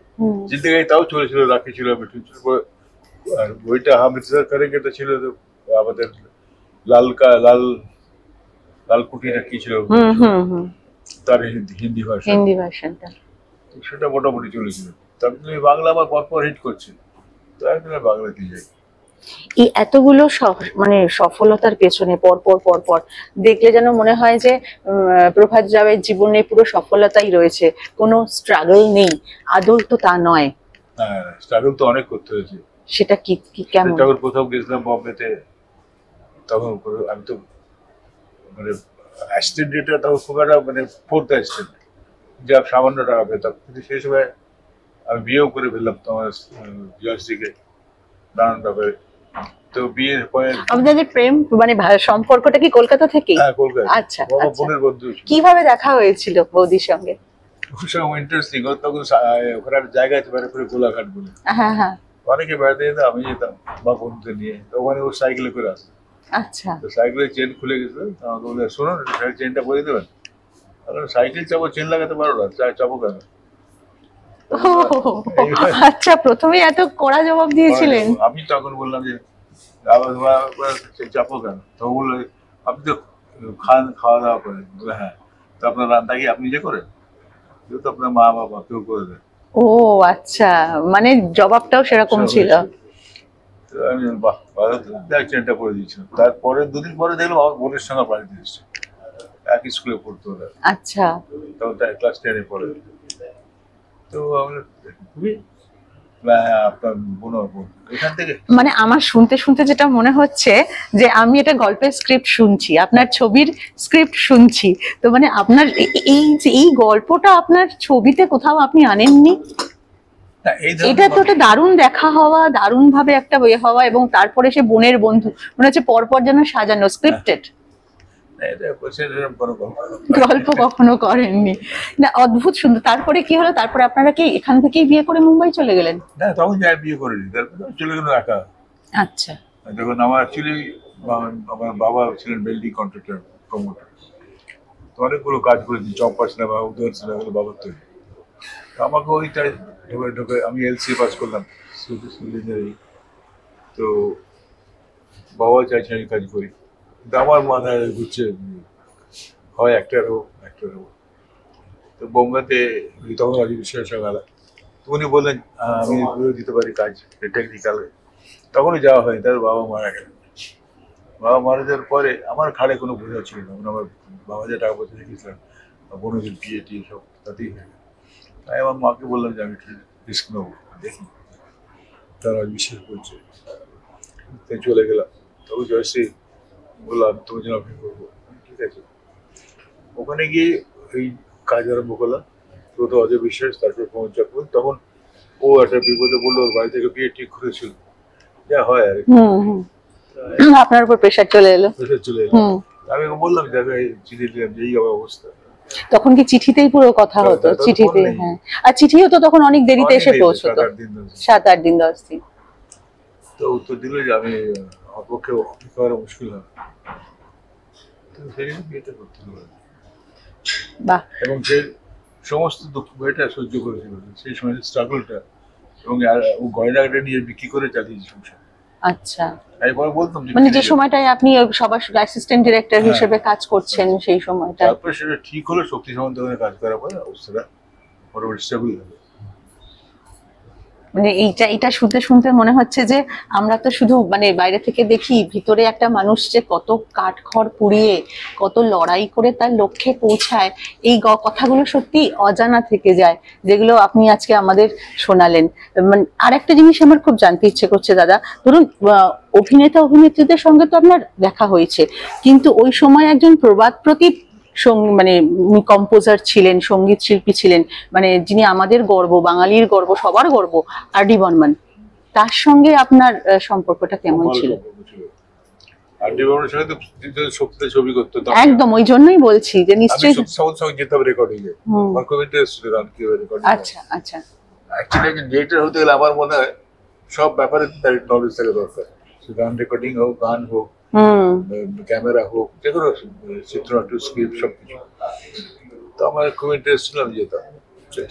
জিন্দেগানি তাও চলেছিল, রাখি ছিল, আর বইটা হামিদার খানকে তো ছিল আমাদের লাল লালকুটিটা কি ছিল, তার হিন্দি ভাষাটা, সেটা মোটামুটি চলেছিল। তারপরে বাংলা আমার পরপর হিট করছে, তো একদিন বাংলাতে যাই। এই এতগুলো মানে সফলতার পেছনে পরপর দেখলে যেন মনে হয় যে প্রভাত রায়ের জীবনে পুরো সফলতাই রয়েছে, কোনো স্ট্রাগল নেই। আদৌ তো তা নয়। হ্যাঁ, স্ট্রাগল তো অনেক করতে হয়েছে। সেটা কি কেমন? যখন প্রথম গেছিলাম বম্বেতে, তখন আমি তো মানে অ্যাসিস্ট্যান্ট ডিরেক্টর তখন খুব একটা মানে ফোর্থ অ্যাসিস্ট্যান্ট, যা সামান্য টাকা পেতাম, কিন্তু সেই সময় আমি বিয়েও করে ফেললাম তোমার জয়শ্রীকে নানান ব্যাপারে। তো বিয়ের পরে আপনাদের প্রেম মানে সম্পর্কটা কি কলকাতা থেকেই? হ্যাঁ কলকাতা, আচ্ছা বাবা আচ্ছা। বোনের বন্ধু ছিল। কিভাবে দেখা হয়েছিল বৌদির সঙ্গে? ওর সঙ্গে ইন্টারেস্টিং, তখন ওখানে একটা জায়গা আছে বাইরে করে গোলাঘাট বলে, হ্যাঁ হ্যাঁ। অনেকে বেড়াতে যেতাম, আমি যেতাম বা বন্ধুদের নিয়ে, তো ওখানে ও সাইকেলে করে আসতো। আচ্ছা। তো সাইকেলের চেন খুলে গেছিল, তো আমাকে বলে শোনো চেনটা পরে দেবেন। সাইকেল চাপো, চেন লাগাতে পারো না, চাপো কেন? ও আচ্ছা, প্রথমে এত কড়া জবাব দিয়েছিলেন? আমি তখন বললাম যে চাপো কেন? তো বললো আপনি তো খান, খাওয়া দাওয়া করেন। বলে হ্যাঁ। তো আপনার রান্না কি আপনি নিজে করেন? যেহেতু আপনার মা বাবা কেউ করে দেন। ও আচ্ছা, মানে জবাবটাও সেরকম ছিল। তো আমি বাহ ভালো তো, দেখ চেনটা পরে দিয়েছিলাম। তারপরে দুদিন পরে দেখলাম আমার বোনের সঙ্গে বাড়িতে এসছে, একই স্কুলে পড়তো ওরা, আচ্ছা। তখন তার ক্লাস 10-এ পড়ে। তো আমরা খুবই আপনার বোন এখান থেকে মানে আমার শুনতে শুনতে যেটা মনে হচ্ছে যে আমি এটা গল্পের স্ক্রিপ্ট শুনছি, আপনার ছবির স্ক্রিপ্ট শুনছি। তো মানে আপনার এই যে এই গল্পটা আপনার ছবিতে কোথাও আপনি আনেননি? এটা তো একটা দারুণ দেখা হওয়া, দারুণ ভাবে একটা ইয়ে হওয়া, এবং তারপরে সে বোনের বন্ধু, মনে হচ্ছে পরপর যেন সাজানো স্ক্রিপ্টেড। গল্প কখনো করেননি না, অদ্ভুত সুন্দর। তারপরে কি হলো? তারপরে আপনারা কি এখান থেকেই বিয়ে করে মুম্বাই চলে গেলেন? না, তখন যাই বিয়ে করিনি, তারপরে চলে গেল একা। আচ্ছা। দেখুন আমার অ্যাকচুয়ালি আমার বাবা ছিলেন বিল্ডিং কন্ট্রাক্টর, প্রমোটার, তো অনেকগুলো কাজ করেছি, চম্পা সিনেমা, উদয়ন সিনেমা, এগুলো বাবার তৈরি। আমাকে ওইটাই ঢোকে ঢোকে আমি এলসি পাস করলাম, ইঞ্জিনিয়ারিং। তো বাবা চাইছে আমি কাজ করি, কিন্তু আমার মাথায় ঘুরছে হয় অ্যাক্টর হোক, অ্যাক্টর হোক। তো বোম্বেতে তখন রাজু বিশ্বাসের, তো উনি বললেন আমি করে দিতে পারি কাজ টেকনিক্যাল। তখনই যাওয়া হয়, তার বাবা মারা গেলেন। বাবা মারা যাওয়ার পরে আমার ঘাড়ে কোনো বোঝা ছিল না, মানে আমার বাবা যে টাকা পয়সা রেখেছিলাম, বোনের বিয়ে টিয়ে সব তাতেই হয়ে গেল। তাই আমার মাকে বললাম যে আমি একটু রিস্ক নেবো, দেখি। তারা বিশ্বাস করছে, তাই চলে গেলাম। তবে জয়শ্রী বললাম আমি তোমার জন্য অপেক্ষা করবো, ঠিক আছে। ওখানে গিয়ে এই কাজ আরম্ভ করলাম, প্রথম অজয় বিশ্বাস, তারপরে প্রমোদ চক্রবর্তী। তখন ও একটা বিপদে পড়লো, ওর বাড়ি থেকে বিয়ে ঠিক করেছিল, যা হয় আর কি। আপনার উপর প্রেশার চলে এলো। প্রেশার চলে এলো। আমি ওকে বললাম যে আমি চিঠি দিলাম যে এই অবস্থা। তখন কি চিঠিতেই পুরো কথা হতো? চিঠিতে? হ্যাঁ। আর চিঠিও তো তখন অনেক দেরিতে এসে পৌঁছতো, 7-8 দিন 10 দিন। তো উত্তর দিল যে আমি আমার পক্ষে অপেক্ষা করা মুশকিল হবে, তো সেই জন্য বিয়েটা করতে হবে। বাহ। এবং সে সমস্ত দুঃখ এটা সহ্য করেছিল সেই সময় স্ট্রাগলটা, এবং ও গয়নাটা নিয়ে বিক্রি করে চালিয়েছে সংসার। আচ্ছা। এরপর বলতাম মানে যে সময়টায় আপনি সবার অ্যাসিস্ট্যান্ট ডিরেক্টর হিসেবে কাজ করছেন সেই সময়টা। তারপরে সেটা ঠিক হলো, শক্তি সামন্ত কাজ করার পরে অবস্থাটা মোটামুটি স্টেবল হলো। মানে এইটা শুনতে শুনতে মনে হচ্ছে যে আমরা তো শুধু মানে বাইরে থেকে দেখি, ভিতরে একটা মানুষ যে কত কাঠখড় পুড়িয়ে কত লড়াই করে তার লক্ষ্যে পৌঁছায়, এই কথাগুলো সত্যি অজানা থেকে যায়, যেগুলো আপনি আজকে আমাদের শোনালেন। মানে আর একটা জিনিস আমার খুব জানতে ইচ্ছে করছে দাদা, ধরুন অভিনেতা অভিনেত্রীদের সঙ্গে তো আপনার দেখা হয়েছে, কিন্তু ওই সময় একজন প্রবাদ প্রতীপ মানে কম্পোজার ছিলেন, সঙ্গীত শিল্পী ছিলেন, মানে যিনি আমাদের গর্ব, বাঙালির গর্ব, সবার গর্ব, আর ডি বর্মন। তার সঙ্গে আপনার সম্পর্কটা কেমন ছিল? আর ডি বর্মনের সঙ্গে তো সত্যি ছবি করতে হতো, একদম ওই জন্যই বলছি যে নিশ্চয়ই সঙ্গে যেতে হবে রেকর্ডিং এ, আমার খুব ইন্টারেস্ট ছিল গান কিভাবে রেকর্ডিং। আচ্ছা আচ্ছা। অ্যাকচুয়ালি একজন ডিরেক্টর হতে গেলে আমার মনে হয় সব ব্যাপারে তার নলেজ থাকা দরকার, গান রেকর্ডিং হোক, গান হোক, ক্যামেরা হোক, যে কোনো চিত্রনাট্য, স্ক্রিপ্ট, সবকিছু। তো আমার খুব ইন্টারেস্ট ছিল, আমি যেতাম।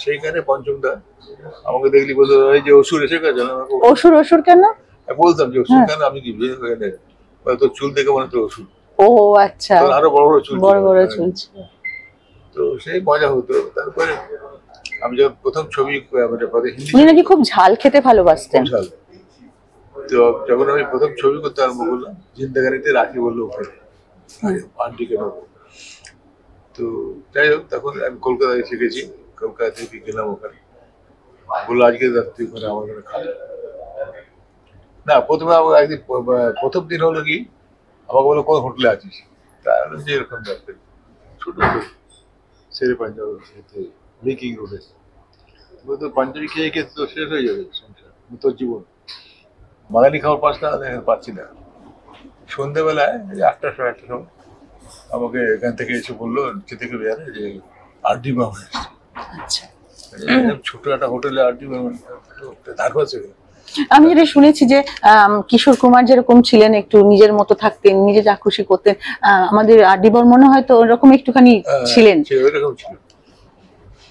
সেইখানে পঞ্চমদা আমাকে দেখলি বলতো এই যে অসুর এসে গেছে। অসুর? অসুর কেন? বলতাম যে অসুর কেন, আমি কি তোর চুল দেখে মনে হতো অসুর। ও আচ্ছা। আরো বড় বড় চুল, বড় বড় চুল ছিল। তো সেই মজা হতো। তারপরে আমি যখন প্রথম ছবি মানে হিন্দি, উনি নাকি খুব ঝাল খেতে ভালোবাসতেন। ঝাল। তো যখন আমি প্রথম ছবি করতে আরম্ভ করলাম, জিন্দাগানিতে রাখি বললো ওখানে আন্টিকে নেবো। তো যাই হোক, তখন আমি কলকাতায় শিখেছি, কলকাতা থেকে গেলাম ওখানে, বললো আজকে রাত্রি ওখানে আমার ওখানে খাবে না। প্রথমে আমাকে একদিন প্রথম দিন হলো কি, আমাকে বললো কোন হোটেলে আছিস, তাহলে যে এরকম ব্যাপার। ছোট ছেড়ে পাঞ্জাব মেকিং রোডে তো পাঞ্জাবি খেয়ে খেয়ে তো শেষ হয়ে যাবে সংসার তোর জীবন। বাঙালি খাওয়ার পাঁচটা পাচ্ছি না। সন্ধ্যেবেলায় 8টার সময় আমাকে এখান থেকে এসে বললো থেকে বেয়ারে যে আরডি বামন এসছে। আচ্ছা, ছোট একটা হোটেলে আরডি বামন ধার পাচ্ছে। আমি যেটা শুনেছি যে কিশোর কুমার যেরকম ছিলেন, একটু নিজের মতো থাকতেন, নিজে যা খুশি করতেন, আমাদের আর.ডি. বর্মন হয়তো ওরকম একটুখানি ছিলেন। ওইরকম ছিল।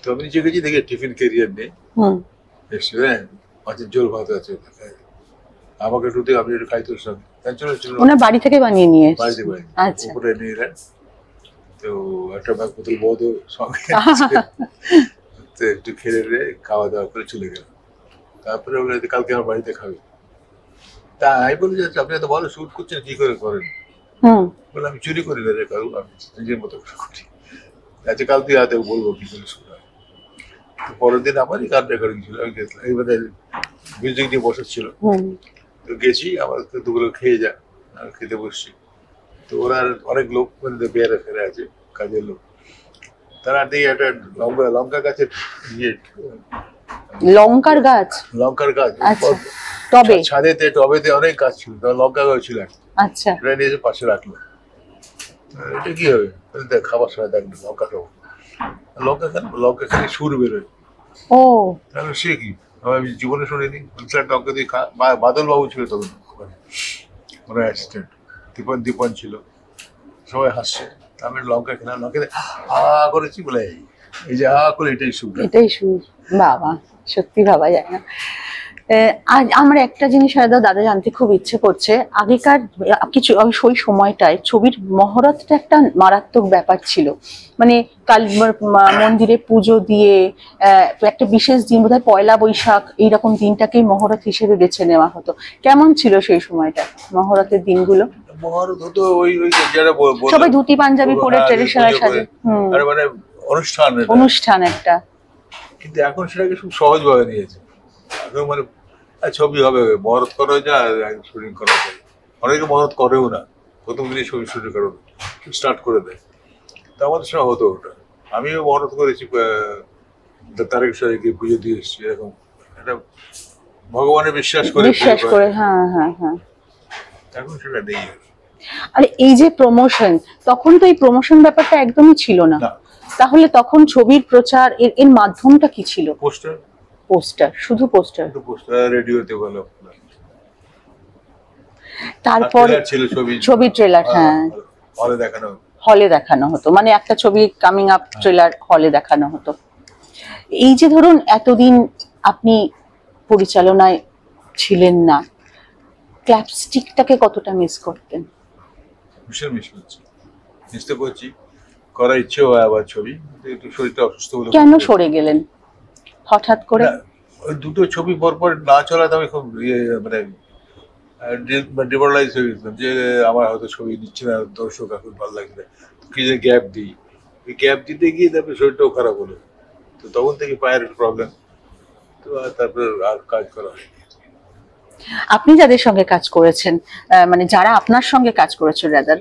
তো আমি নিজে গেছি দেখে টিফিন ক্যারিয়ার নেই এসছে, হ্যাঁ মাছের ঝোল ভাত আছে, আমাকে একটু দিয়ে আমি একটু খাইতে ওনার বাড়ি থেকে বানিয়ে নিয়ে বাড়িতে আচ্ছা উপরে নিয়ে এলেন। তো একটা বোতল মদ সঙ্গে তো একটু খেলে খাওয়া দাওয়া করে চলে গেল। তারপরে ওরা কালকে আমার বাড়িতে খাবে। তা আমি বলি যে আপনি এত ভালো শুট করছেন, কি করে করেন? বলে আমি চুরি করি না রে কারু, আমি নিজের মতো করে করি। আচ্ছা কাল তুই হাতে বলবো কি করে শুট হয়। তো পরের দিন আমারই গান রেকর্ডিং ছিল, আমি গেছিলাম, এইবারে মিউজিক দিয়ে বসাচ্ছিল। তো গেছি, আমার দুগুলো খেয়ে যা, খেতে বসছি। তো ওরা অনেক লোক বেয়ারে ফেরে আছে, কাজের লোক। তারা দিয়ে একটা লঙ্কা গাছের লঙ্কার গাছ, লঙ্কার গাছ টবে, ছাদেতে টবেতে অনেক গাছ ছিল, লঙ্কা গাছ ছিল। আচ্ছা, এটা নিয়ে পাশে রাখলো। এটা কি হবে? খাবার সময় দেখলো লঙ্কা খাবো। লঙ্কা কেন? লঙ্কা খেলে সুর বেরোয়। ও তাহলে সে কি? আমি জীবনে শুনিনি। লঙ্কা দিয়ে বাদল বাবু ছিল তখন ওখানে, ওনার অ্যাসিস্ট্যান্ট। দীপন ছিল, সবাই হাসছে। আমি লঙ্কা খেলাম, লঙ্কা হা করেছি বলে এই যে হা করে এটাই সুর, এটাই সুর। বাবা, সত্যি ভাবা যায় না। আজ আমার একটা জিনিস দাদা জানতে খুব ইচ্ছে করছে, আগেকার কিছু ওই সময়টায় ছবির মহরতটা একটা মারাত্মক ব্যাপার ছিল। মানে কাল মন্দিরে পুজো দিয়ে একটা বিশেষ দিন, বোধহয় পয়লা বৈশাখ, এইরকম দিনটাকেই মহরত হিসেবে বেছে নেওয়া হতো। কেমন ছিল সেই সময়টা, মহরতের দিনগুলো? মহরত হতো ওই যারা সবাই ধুতি পাঞ্জাবি পরে ট্রেডিশনাল সাজে, মানে অনুষ্ঠান অনুষ্ঠান একটা। কিন্তু এখন সেটাকে খুব সহজ ভাবে নিয়েছে। এখন মানে ছবি হবে, মহরত করা যায়, শুটিং করা যায়। অনেকে মহরত করেও না, প্রথম দিনই ছবি শুটিং করে স্টার্ট করে দেয়। তো আমাদের সময় হতো ওটা। আমিও মহরত করেছি, তারেক সাহেবকে পুজো দিয়ে এসেছি। এরকম একটা ভগবানের বিশ্বাস করে, হ্যাঁ হ্যাঁ হ্যাঁ। এখন সেটা নেই। আর এই যে প্রমোশন, তখন তো এই প্রমোশন ব্যাপারটা একদমই ছিল না। তাহলে তখন ছবির প্রচার এর মাধ্যমটা কি ছিল? পোস্টার, পোস্টার, শুধু পোস্টার, রেডিওতে বলো, তারপর ছবি ট্রেলার, হ্যাঁ হলে দেখানো হতো। মানে একটা ছবি কামিং আপ ট্রেলার হলে দেখানো হতো। এই যে ধরুন এতদিন আপনি পরিচালনায় ছিলেন না, ক্ল্যাপস্টিকটাকে কতটা মিস করতেন? ভীষণ মিস করছি, মিস তো করছি। করার ইচ্ছে হয় আবার ছবি, একটু শরীরটা অসুস্থ হলো। কেন সরে গেলেন হঠাৎ করে? ওই দুটো ছবি পর না চলাতে আমি খুব মানে ডিমোরালাইজ হয়ে গেছিলাম যে আমার হয়তো ছবি নিচ্ছে না, দর্শক এখন ভালো লাগছে না, কি যে গ্যাপ দিই। ওই গ্যাপ দিতে গিয়ে তারপরে শরীরটাও খারাপ হলো। তো তখন থেকে পায়ের প্রবলেম, তো তারপরে আর কাজ করা হয়। আপনি যাদের সঙ্গে কাজ করেছেন, মানে যারা আপনার সঙ্গে কাজ করেছেন রাদার,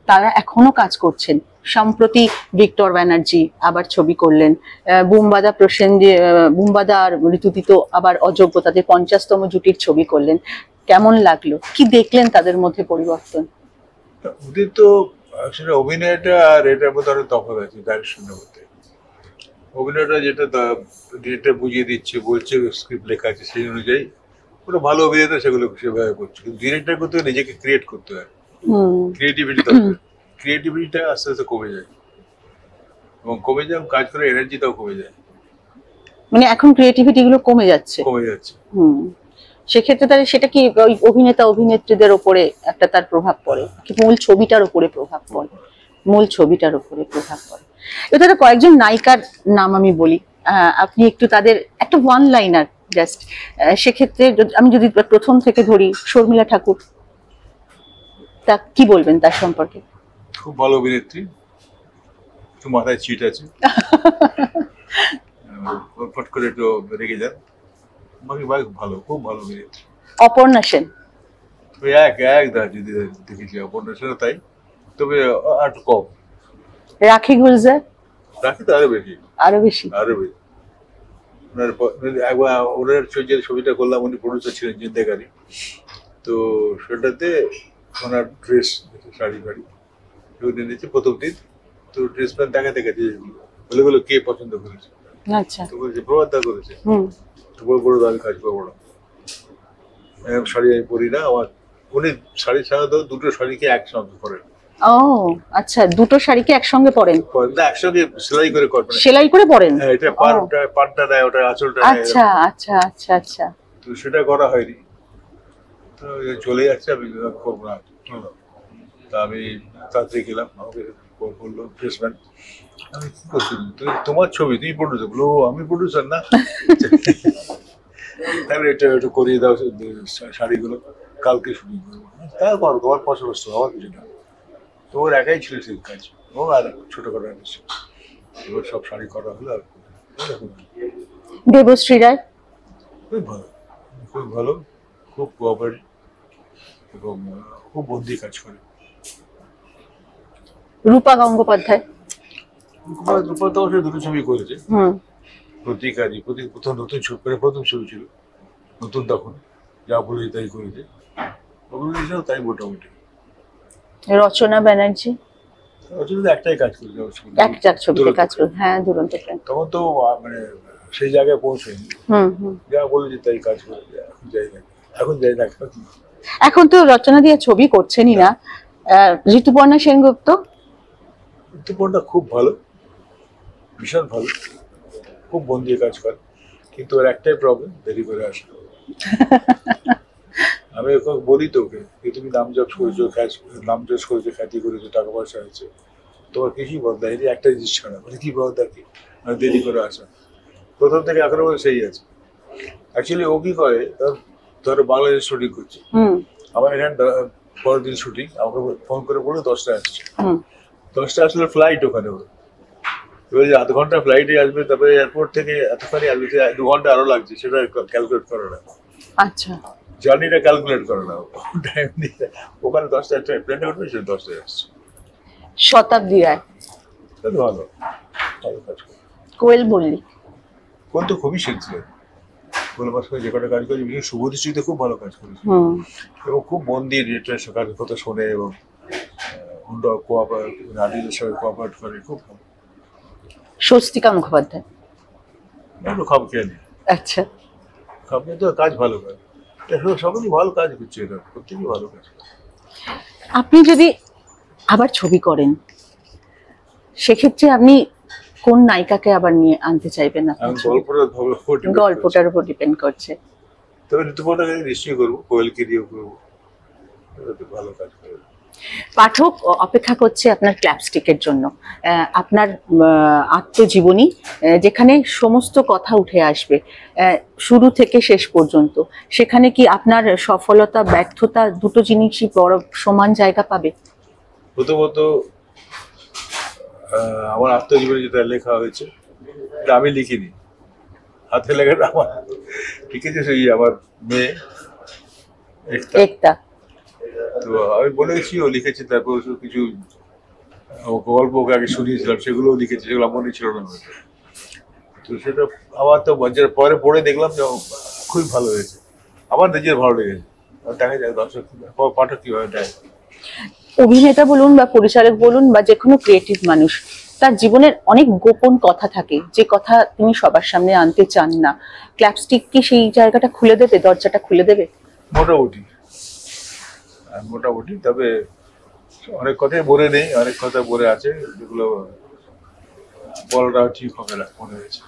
তারা এখনো কাজ করছেন। সম্প্রতি ভিক্টর ব্যানার্জি আবার ছবি করলেন, বুম্বাদা প্রসেনজিৎ, বুম্বাদা আর ঋতুদিত আবার অযোগ্য, তাদের 50তম জুটির ছবি করলেন। কেমন লাগলো? কি দেখলেন তাদের মধ্যে পরিবর্তন? ওদের তো আসলে অভিনয়টা আর এটার মধ্যে অনেক তফাৎ আছে ডাইরেকশনের মধ্যে। অভিনয়টা যেটা বুঝিয়ে দিচ্ছে, বলছে, স্ক্রিপ্ট লেখা আছে সেই অনুযায়ী ওটা ভালো অভিনেতা সেগুলো সেভাবে করছে। কিন্তু ডিরেক্টর করতে নিজেকে ক্রিয়েট করতে হয়, ক্রিয়েটিভিটিটা আস্তে আস্তে কমে যায়, এবং কমে যায়, কাজ করে এনার্জিটাও কমে যায়। মানে এখন ক্রিয়েটিভিটি গুলো কমে যাচ্ছে। সেক্ষেত্রে তাহলে সেটা কি ওই অভিনেতা অভিনেত্রীদের উপরে একটা তার প্রভাব পড়ে, কি মূল ছবিটার উপরে প্রভাব পড়ে? মূল ছবিটার উপরে প্রভাব পড়ে। এটা কয়েকজন নায়িকার নাম আমি বলি, আপনি একটু তাদের একটা ওয়ান লাইনার জাস্ট, সেক্ষেত্রে আমি যদি প্রথম থেকে ধরি, শর্মিলা ঠাকুর, তা কি বলবেন তার সম্পর্কে? খুব ভালো অভিনেত্রী, একটু মাথায় চিট আছে, ফট করে একটু রেগে যান, বাকি ভালো, খুব ভালো অভিনেত্রী। অপর্ণা সেন, এক যদি দেখেছি অপর্ণা সেন তাই, তবে আর কম, রাখি গুলজার রাখি তো আরো বেশি, আরো বেশি। আরো বেশি। একবার ওনার যে ছবিটা করলাম, উনি প্রডিউসার ছিলেন জিন্দেগারি, তো সেটাতে ওনার ড্রেস, শাড়ি ফাড়ি এগুলো নিয়েছে প্রথম দিন। তো ড্রেস প্যান্ট দেখাতে গেছে, বলে কে পছন্দ করেছে, আচ্ছা। তো বলেছে প্রভাত দা করেছে। হুম। তো বড় বড় দামি কাজ পাবো না, শাড়ি আমি পরি না। আমার উনি শাড়ি ছাড়া তো দুটো শাড়িকে একসঙ্গে করেন। ও আচ্ছা, দুটো শাড়িকে একসঙ্গে পরেন? না, একসঙ্গে সেলাই করে করবেন। সেলাই করে পরেন? হ্যাঁ, এটা পাটটা দেয়, ওটা আঁচলটা নেয়। আচ্ছা আচ্ছা আচ্ছা আচ্ছা। তো সেটা করা হয়নি, তো চলে যাচ্ছে, আমি করবো না। তা আমি তাড়াতাড়ি গেলাম, আমাকে বললো প্রেসম্যান, আমি কি করছি, তোমার ছবি তুমি প্রডিউসার? বলো আমি প্রডিউসার না। তাহলে এটা একটু করিয়ে দাও শাড়িগুলো, কালকে শুটিং করবো। তা করো, তোমার পছন্দ, আমার কিছু না। তো ওর একাই ছিল সেই কাজ, ও আর ছোটখাটো এনেছে। এবার সব শাড়ি করা হলো। আর দেবশ্রী রায়? খুব ভালো, খুব ভালো, খুব কোঅপারেটিভ এবং খুব বুদ্ধি কাজ করে। রূপা গঙ্গোপাধ্যায়? রূপা তো অবশ্যই দুটো ছবি করেছে। হুম। প্রতিকারী, প্রথম নতুন ছবি, প্রথম ছবি ছিল নতুন, তখন যা বলে তাই করেছে, ওগুলো তাই মোটামুটি। রচনা ব্যানার্জি? রচনা একটাই কাজ করেছে, একটা ছবিতে কাজ করে, হ্যাঁ, দুরন্ত প্রেম। তখন তো মানে সেই জায়গায় পৌঁছয়নি, যা বলেছে তাই কাজ করেছে। এখন যাই না। এখন তো রচনা দিয়ে ছবি করছেনই না। ঋতুপর্ণা সেনগুপ্ত? ঋতুপর্ণা খুব ভালো, ভীষণ ভালো, খুব মন দিয়ে কাজ করে, কিন্তু ওর একটাই প্রবলেম, দেরি করে আসে। আমি ওকে বলি তো, ওকে তুমি নাম জজ করেছো, খ্যাতি করেছো, টাকা পয়সা হয়েছে, তোমার কিছুই বদলা হয়নি, একটা জিনিস ছাড়া। মানে কি বদলা, কি দেরি করে আসা, প্রথম থেকে এখনো সেই আছে। অ্যাকচুয়ালি ও কি করে, ধরো বাংলাদেশ শুটিং করছে, আমার এখানে পরের দিন শুটিং, আমাকে ফোন করে বলে 10টায় আসছে। 10টায় আসলে ফ্লাইট ওখানে, ওর এবার যে আধ ঘন্টা ফ্লাইটে আসবে, তারপরে এয়ারপোর্ট থেকে এতখানি আসবে, 2 ঘন্টা আরো লাগছে, সেটা ক্যালকুলেট করে না। আচ্ছা, জার্নিটা ক্যালকুলেট করে না, টাইম দিয়ে ওখানে 10টায় প্লেনে উঠবে, সে 10টায় আসছে। শতাব্দী রায়? ভালো, ভালো কাজ করে। কোয়েল মল্লিক? কোন তো খুবই শিখছিলেন, গোলমার সঙ্গে যে কটা কাজ করেছে, বিশেষ শুভদৃষ্টিতে খুব ভালো কাজ করেছে, এবং খুব মন দিয়ে ডিরেক্টরের কাজের কথা শোনে, এবং আর্টিস্টের সঙ্গে কোঅপারেট করে, খুব ভালো। স্বস্তিকা মুখোপাধ্যায়? খাম খেয়ে নেই। আচ্ছা, খাম খেয়ে তো কাজ ভালো করে, সকলেই ভালো কাজ করছে, এটা প্রত্যেকই ভালো কাজ। আপনি যদি আবার ছবি করেন, সেক্ষেত্রে আপনি কোন নায়িকাকে আবার নিয়ে আনতে চাইবেন? গল্পটার উপর ডিপেন্ড করছে। তবে ঋতুপর্ণাকে নিশ্চয়ই করবো, কোয়েলকে দিয়েও করবো, ভালো কাজ করবো। পাঠক অপেক্ষা করছে আপনার ক্ল্যাপস্টিকের জন্য, আপনার আত্মজীবনী, যেখানে সমস্ত কথা উঠে আসবে শুরু থেকে শেষ পর্যন্ত। সেখানে কি আপনার সফলতা ব্যর্থতা দুটো জিনিসই বড় সমান জায়গা পাবে? প্রথমত আমার আত্মজীবনী যেটা লেখা হয়েছে, এটা আমি লিখিনি, হাতে লেখাটা আমার লিখেছে সেই আমার মেয়ে একতা। তো আমি বলেছি ও লিখেছে, তারপর কিছু গল্প ওকে আগে শুনিয়েছিলাম, সেগুলোও লিখেছে, সেগুলো মনে ছিল না। তো সেটা আমার তো পরে পড়ে দেখলাম যে খুবই ভালো হয়েছে, আমার নিজের ভালো লেগেছে। দেখা যায় দর্শক পাঠক কিভাবে দেয়। অভিনেতা বলুন বা পরিচালক বলুন বা যে কোনো ক্রিয়েটিভ মানুষ, তার জীবনের অনেক গোপন কথা থাকে, যে কথা তিনি সবার সামনে আনতে চান না। ক্ল্যাপস্টিক কি সেই জায়গাটা খুলে দেবে, দরজাটা খুলে দেবে? মোটামুটি, তবে অনেক কথাই বলে নেই, অনেক কথা বলে আছে, যেগুলো বলাটা ঠিক হবে না মনে হয়েছে।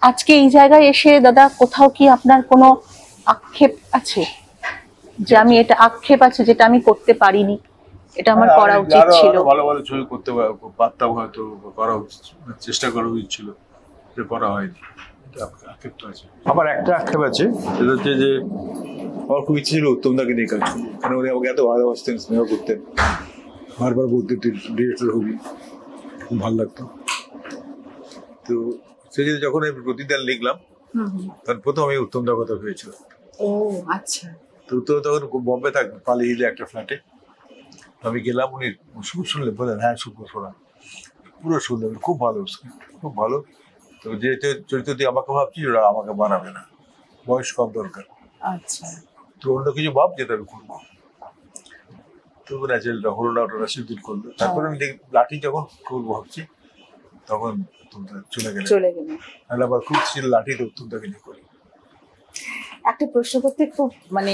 আজকে এই জায়গায় এসে দাদা, কোথাও কি আপনার কোনো আক্ষেপ আছে, যে আমি এটা আক্ষেপ আছে যেটা আমি করতে পারিনি, এটা আমার করা উচিত ছিল? ভালো ভালো ছবি করতে পারতাম, হয়তো করা চেষ্টা করা উচিত ছিল, সেটা করা হয়নি, আক্ষেপ তো আছে। আমার একটা আক্ষেপ আছে, সেটা হচ্ছে যে আমার খুব ইচ্ছে ছিল উত্তমদাকে নিয়ে কাজ করি, কারণ উনি আমাকে এত ভালোবাসতেন, স্নেহ করতেন, বারবার বলতেন তুই ডিরেক্টর হবি, খুব ভালো লাগতো। তো সেই জন্য যখন আমি প্রতিদান লিখলাম, তখন প্রথম আমি উত্তমদার কথা ভেবেছিলাম। ও আচ্ছা। তো উত্তম তখন বম্বে থাকতো, পালি হিলে একটা ফ্ল্যাটে, আমি গেলাম, উনি শুনলেন, বললেন হ্যাঁ শুনবো, শোনা পুরো শুনলেন, খুব ভালো script, খুব ভালো। তো যে চরিত্র দিয়ে আমাকে ভাবছি ওরা আমাকে বানাবে না, বয়স কম দরকার, আচ্ছা, তো অন্য কিছু ভাব যেটা আমি করবো। তো ন্যাচারালটা হলো না, ওটা রাশিউদ্দিন করলো। তারপরে আমি দেখি লাঠি যখন করবো ভাবছি, তখন তোমরা চলে গেলে, তাহলে আবার খুব ছিল লাঠি তো তোমরাকে নিয়ে করি। একটা প্রশ্ন করতে খুব মানে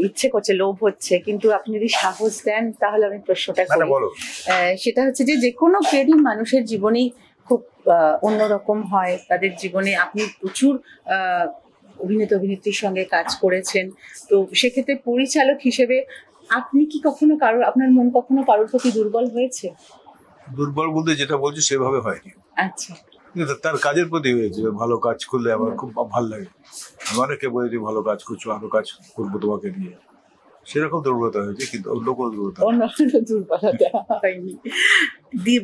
ইচ্ছে করছে, লোভ হচ্ছে, কিন্তু আপনি যদি সাহস দেন তাহলে আমি প্রশ্নটা না করি। বলো। সেটা হচ্ছে যে কোনো ক্রেডিট মানুষের জীবনেই খুব অন্যরকম হয়। তাদের জীবনে আপনি প্রচুর অভিনেত্রীর সঙ্গে কাজ করেছেন, তো সেক্ষেত্রে পরিচালক হিসেবে আপনি কি কখনো আপনার মন কখনো কারোর প্রতি দুর্বল হয়েছে? দুর্বল বলতে যেটা বলছি সেভাবে হয়নি, আচ্ছা, কিন্তু তার কাজের প্রতি হয়েছে। ভালো কাজ করলে আমার খুব ভালো লাগে। অনেকে বলে তুই ভালো কাজ করছো, আরো কাজ করবো তোমাকে নিয়ে, সেরকম দুর্বলতা হয়েছে, কিন্তু অন্য কোনো দুর্বলতা অন্য কোনো দুর্বলতা হয়নি।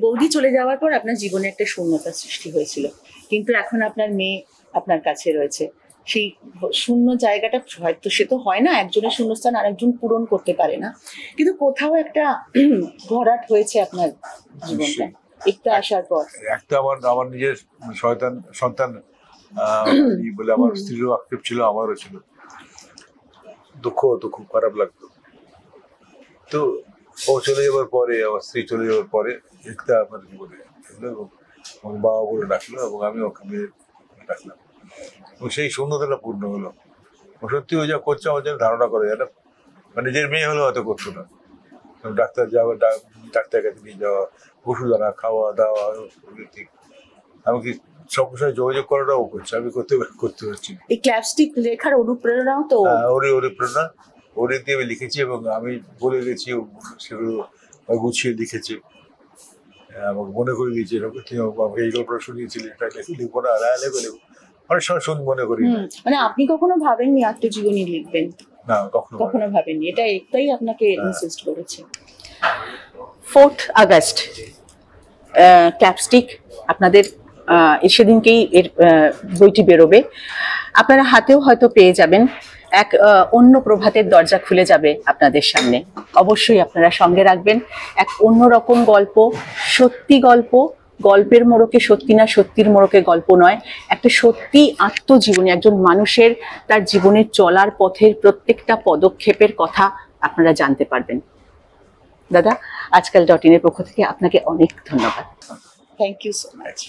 বৌদি চলে যাওয়ার পর আপনার জীবনে একটা শূন্যতা সৃষ্টি হয়েছিল, কিন্তু এখন আপনার মেয়ে আপনার কাছে রয়েছে। সেই শূন্য জায়গাটা হয়তো সে তো হয় না, একজনের শূন্যস্থান আরেকজন পূরণ করতে পারে না, কিন্তু কোথাও একটা ভরাট হয়েছে আপনার জীবনটা একটু আসার পর। একটা আমার নিজের সন্তান বলে আমার স্ত্রীরও আক্ষেপ ছিল, আমারও ছিল, দুঃখ হতো, খুব খারাপ লাগতো। তো ও চলে যাওয়ার পরে, আমার স্ত্রী চলে যাওয়ার পরে একটা আমার জীবনে এলো, এবং আমার বাবা বলে ডাকলো, এবং আমি ওকে মেয়ে ডাকলাম, এবং সেই শূন্যতাটা পূর্ণ হলো। ও সত্যি ও যা করছে আমার যেন ধারণা করে যায় না, মানে নিজের মেয়ে হলেও হয়তো করতো না। ডাক্তার যাওয়া, ডাক্তার কাছে নিয়ে যাওয়া, ওষুধ আনা, খাওয়া দাওয়া, ঠিক এমনকি সব সময় যোগাযোগ করাটাও করছে, আমি করতে পারছি। এই ক্ল্যাপস্টিক লেখার অনুপ্রেরণাও তো ওরে প্রেরণা, ওরে দিয়ে আমি লিখেছি, এবং আমি বলে গেছি, সেগুলো গুছিয়ে লিখেছে, আমাকে মনে করে দিয়েছে, এরকম তুমি আমাকে এই গল্পটা শুনিয়েছিলে, এটা লিখবো না, লেখো। অনেক সময় মনে করি। মানে আপনি কখনো ভাবেননি আত্মজীবনী লিখবেন? না, কখনো ভাবেননি। এটাই আপনাকে ইনসিস্ট করেছে। 4th আগস্ট ক্ল্যাপস্টিক আপনাদের সেদিনকেই এর বইটি বেরোবে, আপনারা হাতেও হয়তো পেয়ে যাবেন। এক অন্য প্রভাতের দরজা খুলে যাবে আপনাদের সামনে। অবশ্যই আপনারা সঙ্গে রাখবেন। এক অন্যরকম গল্প, সত্যি গল্প, গল্পের মোড়কে সত্যি না, সত্যির মোড়কে গল্প নয়, একটা সত্যি আত্মজীবনী, একজন মানুষের তার জীবনের চলার পথের প্রত্যেকটা পদক্ষেপের কথা আপনারা জানতে পারবেন। দাদা, আজকাল .in এর পক্ষ থেকে আপনাকে অনেক ধন্যবাদ। Thank you so much.